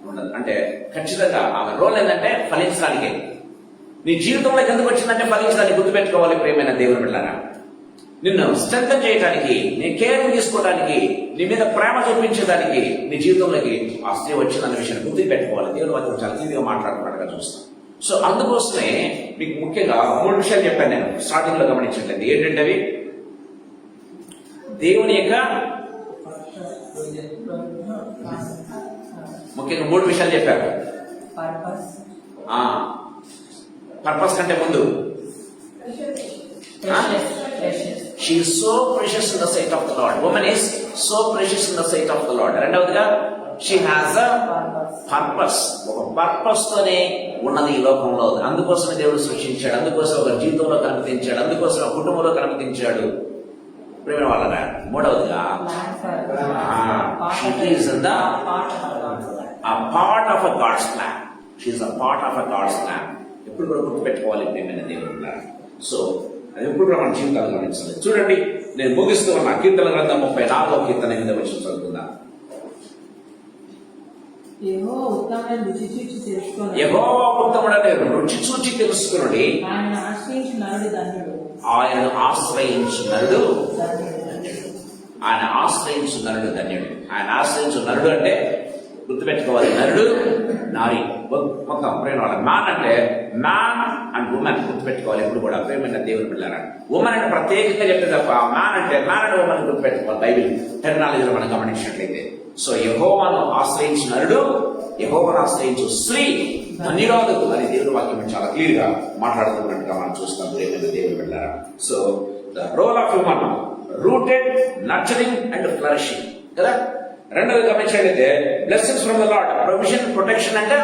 ఉండదు అంటే ఖచ్చితంగా ఆమె రోల్ ఏంటంటే ఫలించడానికే. నీ జీవితంలోకి ఎందుకు వచ్చిందంటే ఫలించడానికి. గుర్తుపెట్టుకోవాలి ప్రియమైన దేవుని బిడ్డలారా, నిన్ను స్ట్రెంథన్ చేయడానికి, నీ కేర్ తీసుకోవడానికి, నీ మీద ప్రేమ చూపించడానికి నీ జీవితంలోకి ఆ స్త్రీ వచ్చిందన్న విషయాన్ని గుర్తు పెట్టుకోవాలి. దేవుని వాక్యం చాలా క్లియర్గా మాట్లాడుతున్నట్టుగా చూస్తాం. సో అందుకోసమే మీకు ముఖ్యంగా 3 విషయాలు చెప్పాను నేను స్టార్టింగ్ లో గమనించట్లేదు. ఏంటంటే అవి దేవుని యొక్క ముఖ్యంగా 3 విషయాలు చెప్పారు. పర్పస్ కంటే ముందు she is so precious in the sight of the Lord. Woman is so precious in the sight of the Lord. రెండవదిగా she has a purpose. ఒక పర్పస్ తోనే ఉన్నది ఈ లోకంలో. అందుకోసమే దేవుడు సృష్టించాడు, అందుకోసం ఒక జీవితంలో కనిపించాడు, అందుకోసం ఒక కుటుంబంలో కనిపించాడు. ప్రేమ వాళ్ళగా మూడవదిగా she is in the a part of a God's plan. She is a part of a God's plan. ఎప్పుడు కూడా గుర్తుపెట్టుకోవాలి ప్రేమైన దేవుడు. సో అది ఎప్పుడు కూడా మన జీవితాలు గమనించాలి. చూడండి, నేను ముగిస్తూ ఉన్న కీర్తన గ్రంథం 34వ కీర్తన 8వ వచనం చదువుకుందా. యెహోవా ఉత్తముడని రుచి చూచి తెలుసుకొనుడి. యెహోవా ఉత్తముడని రుచి చూచి తెలుసుకొనుడి. ఆయనను ఆశ్రయించు నరుడు ధన్యుడు. ఆయనను ఆశ్రయించు నరుడు ధన్యుడు. ఆయన ఆశ్రయించు నరుడు ధన్యుడు. ఆయన ఆశ్రయించు నరుడు అంటే గుర్తుపెట్టుకోవాలి, నరుడు నారి మొత్తం ప్రేమ వాళ్ళ. మ్యాన్ అంటే మ్యాన్ అండ్ ఉమెన్ గుర్తుపెట్టుకోవాలి ఎప్పుడు కూడా ప్రేమైన దేవుని పిల్లరా. ఉమెన్ అంటే ప్రత్యేకంగా చెప్తే తప్ప మ్యాన్ అంటే మ్యాన్ అండ్ ఉమెన్ గుర్తుపెట్టుకోవాలి బైబిల్ టెర్మినాలజీలో మనం గమనించినట్లయితే. సో యెహోవాను ఆశ్రయించు నరుడు, యెహోవాను ఆశ్రయించు స్త్రీ ధన్యురాలు అని దేవుని వాక్యం చాలా క్లియర్ గా మాట్లాడుతున్నట్టుగా మనం చూస్తాం ప్రేమైన దేవుని పిల్లరా. So the role of human rooted, nurturing and flourishing కదా. రెండవది గమనించినట్లయితే blessings from the lord, provision, protection and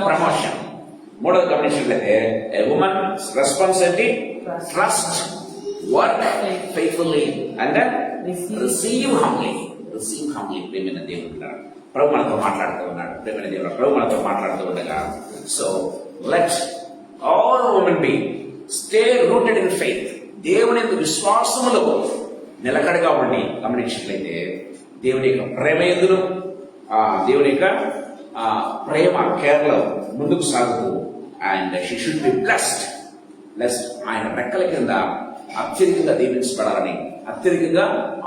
promotion. మూడవది గమనించినట్లయితే a woman responsibility, trust, work faithfully and receive humbly. Receive humbly ప్రేమైన దేవుడు ప్రభు మనతో మాట్లాడుతూ ఉన్నాడు. ప్రేమైన దేవుడు ప్రభు మనతో మాట్లాడుతూ ఉండగా so let all women be stay rooted in faith. దేవుని విశ్వాసములో నిలకడగా ఉండి గమనించినట్లయితే దేవుని యొక్క ప్రేమ ఎందును, దేవుని యొక్క ప్రేమ కేర్లో ముందుకు సాగుతూ and she should be blessed. ఆయన రెక్కల కింద అత్యధికంగా దీవించబడాలని, అత్యధికంగా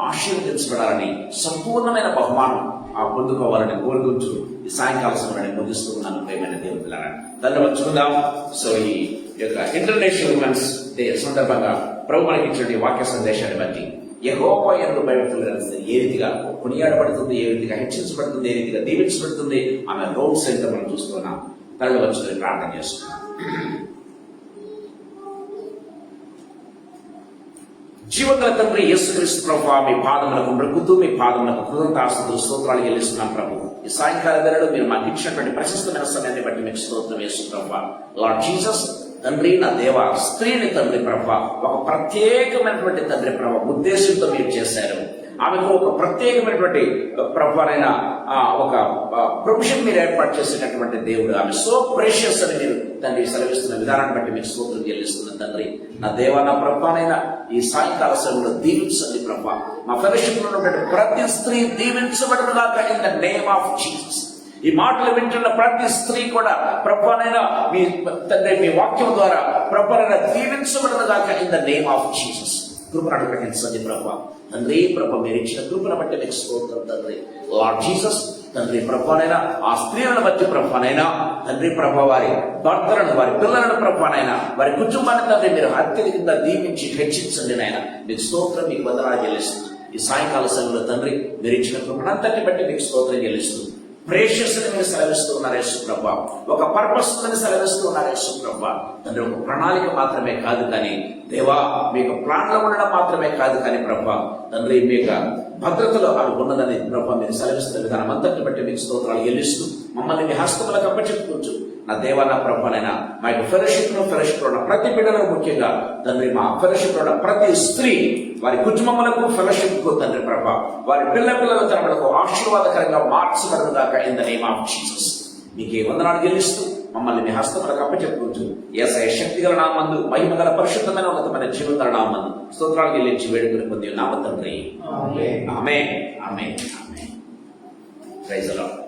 ఆశీర్వదించబడాలని, సంపూర్ణమైన బహుమానం పొందుకోవాలని కోరుకుంటూ ఈ సాయంకాల సమయాన్ని ముగిస్తూ ఉన్నాను ప్రేమైన దేవుని పిల్లరా. దాన్ని వచ్చుకుందాం. సో ఈ యొక్క ఇంటర్నేషనల్ ఉమెన్స్ డే సందర్భంగా ప్రభు మనకి ఇచ్చిన వాక్య సందేశాన్ని బట్టి యెహోవా యందు భయభక్తులు ఏ రీతిగా కొనియాడబడుతుంది, ఏ రీతిగా హెచ్చించబడుతుంది, ఏ రీతిగా దీవించబడుతుంది ఆమె రోడ్స్ అయితే మనం చూస్తున్నాం. తల్లి వచ్చి ప్రార్థన చేస్తున్నాం. జీవగల తండ్రి యేసుక్రీస్తు ప్రభువా, మీ పాదములకు మృక్కుతూ మీ పాదములకు కృతజ్ఞతాస్తుతులు స్తోత్రాలు చెల్లిస్తున్నాం ప్రభు. ఈ సాయంకాల వేళలో మీరు మాకు ఇచ్చినటువంటి ప్రశస్తమైన సమయాన్ని బట్టి మీకు స్తోత్రం యేసు ప్రభువా. లార్డ్ జీసస్ తండ్రి, నా దేవ, స్త్రీని తండ్రి ప్రభువా ఒక ప్రత్యేకమైనటువంటి తండ్రి ప్రభువా ఉద్దేశంతో మీరు చేశారు. ఆమెకు ఒక ప్రత్యేకమైనటువంటి ప్రభువైన ఒక ప్రొవిజన్ మీరు ఏర్పాటు చేసేటటువంటి దేవుడు. ఆమె సో ప్రేషియస్ అని మీరు తండ్రి సెలవిస్తున్న విధానాన్ని బట్టి మీకు స్తోత్రం చెల్లిస్తున్న తండ్రి, నా దేవ, నా ప్రభువైన ఈ సాయంకాల సమయంలో దీవించండి ప్రభువా. మా ఫెలోషిప్ లో ఉన్నటువంటి ప్రతి స్త్రీ దీవించబడునుగాక in the name of Jesus. ఈ మాటలు వింటున్న ప్రతి స్త్రీ కూడా ప్రభువైన మీ తండ్రి మీ వాక్యం ద్వారా ప్రభువైన దీవించబడునుగాక in the name of Jesus. కృపను అనుగ్రహించండి ప్రభువా. తండ్రి ప్రభు మీరు ఇచ్చిన కృపను బట్టి మీకు స్తోత్రం తండ్రి. లార్డ్ జీసస్ తండ్రి ప్రభువైనా ఆ స్త్రీలను బట్టి ప్రభువైనా తండ్రి ప్రభు వారి భర్తలను, వారి పిల్లలను ప్రభువైనా వారి కుటుంబాన్ని తండ్రి మీరు అత్యధికంగా దీవించి హెచ్చించండి నాయన. మీకు స్తోత్రం, మీకు వందనాలు చెల్లిస్తుంది. ఈ సాయంకాల సమయంలో తండ్రి మీరు ఇచ్చిన కృపనంతటి బట్టి మీకు స్తోత్రం చెల్లిస్తుంది. ప్రేషియస్ అని మీరు సెలవిస్తూ ఉన్నారు యేసు ప్రభువా. ఒక పర్పస్ అని సెలవిస్తూ ఉన్నారు యేసు ప్రభువా. తండ్రి ఒక ప్రణాళిక మాత్రమే కాదు కానీ దేవా, మీకు ప్లాన్ లో ఉండడం మాత్రమే కాదు కానీ ప్రభువా తండ్రి మీ యొక్క భద్రతలో అది ఉన్నదని ప్రభావ మీరు సెలవిస్తున్న విధానం అంతటిని బట్టి మీకు స్తోత్రాలు చెల్లిస్తూ మమ్మల్ని మీ హస్తములకు అప్పచెప్పుకోవచ్చు. నా దేవ నా ప్రభానైనా మా యొక్క ఫెలోషిప్ లో ఉన్న ప్రతి బిడ్డలకు, ముఖ్యంగా తండ్రి మా ఫెలోషిప్ లో ఉన్న ప్రతి స్త్రీ వారి కుటుంబములకు ఫెలోషిప్ కు తండ్రి ప్రభా వారి పిల్లల తరములకు ఆశీర్వాదకరంగా మార్చబడదు దాకా in the name of Jesus మీకే వందనాలు చెల్లిస్తూ మమ్మల్ని మీ హస్తములకు అప్పచెప్పుకోవచ్చు. యేసయ్య శక్తిగల నామందు మహిమగల పరిశుద్ధమైన ఉన్నతమైన జీవగల నామందు స్తోత్రాలు చెల్లించి వేడుకొని పొంది నామ తండ్రి. ఆమేన్ ఆమేన్ ఆమేన్. Praise the lord.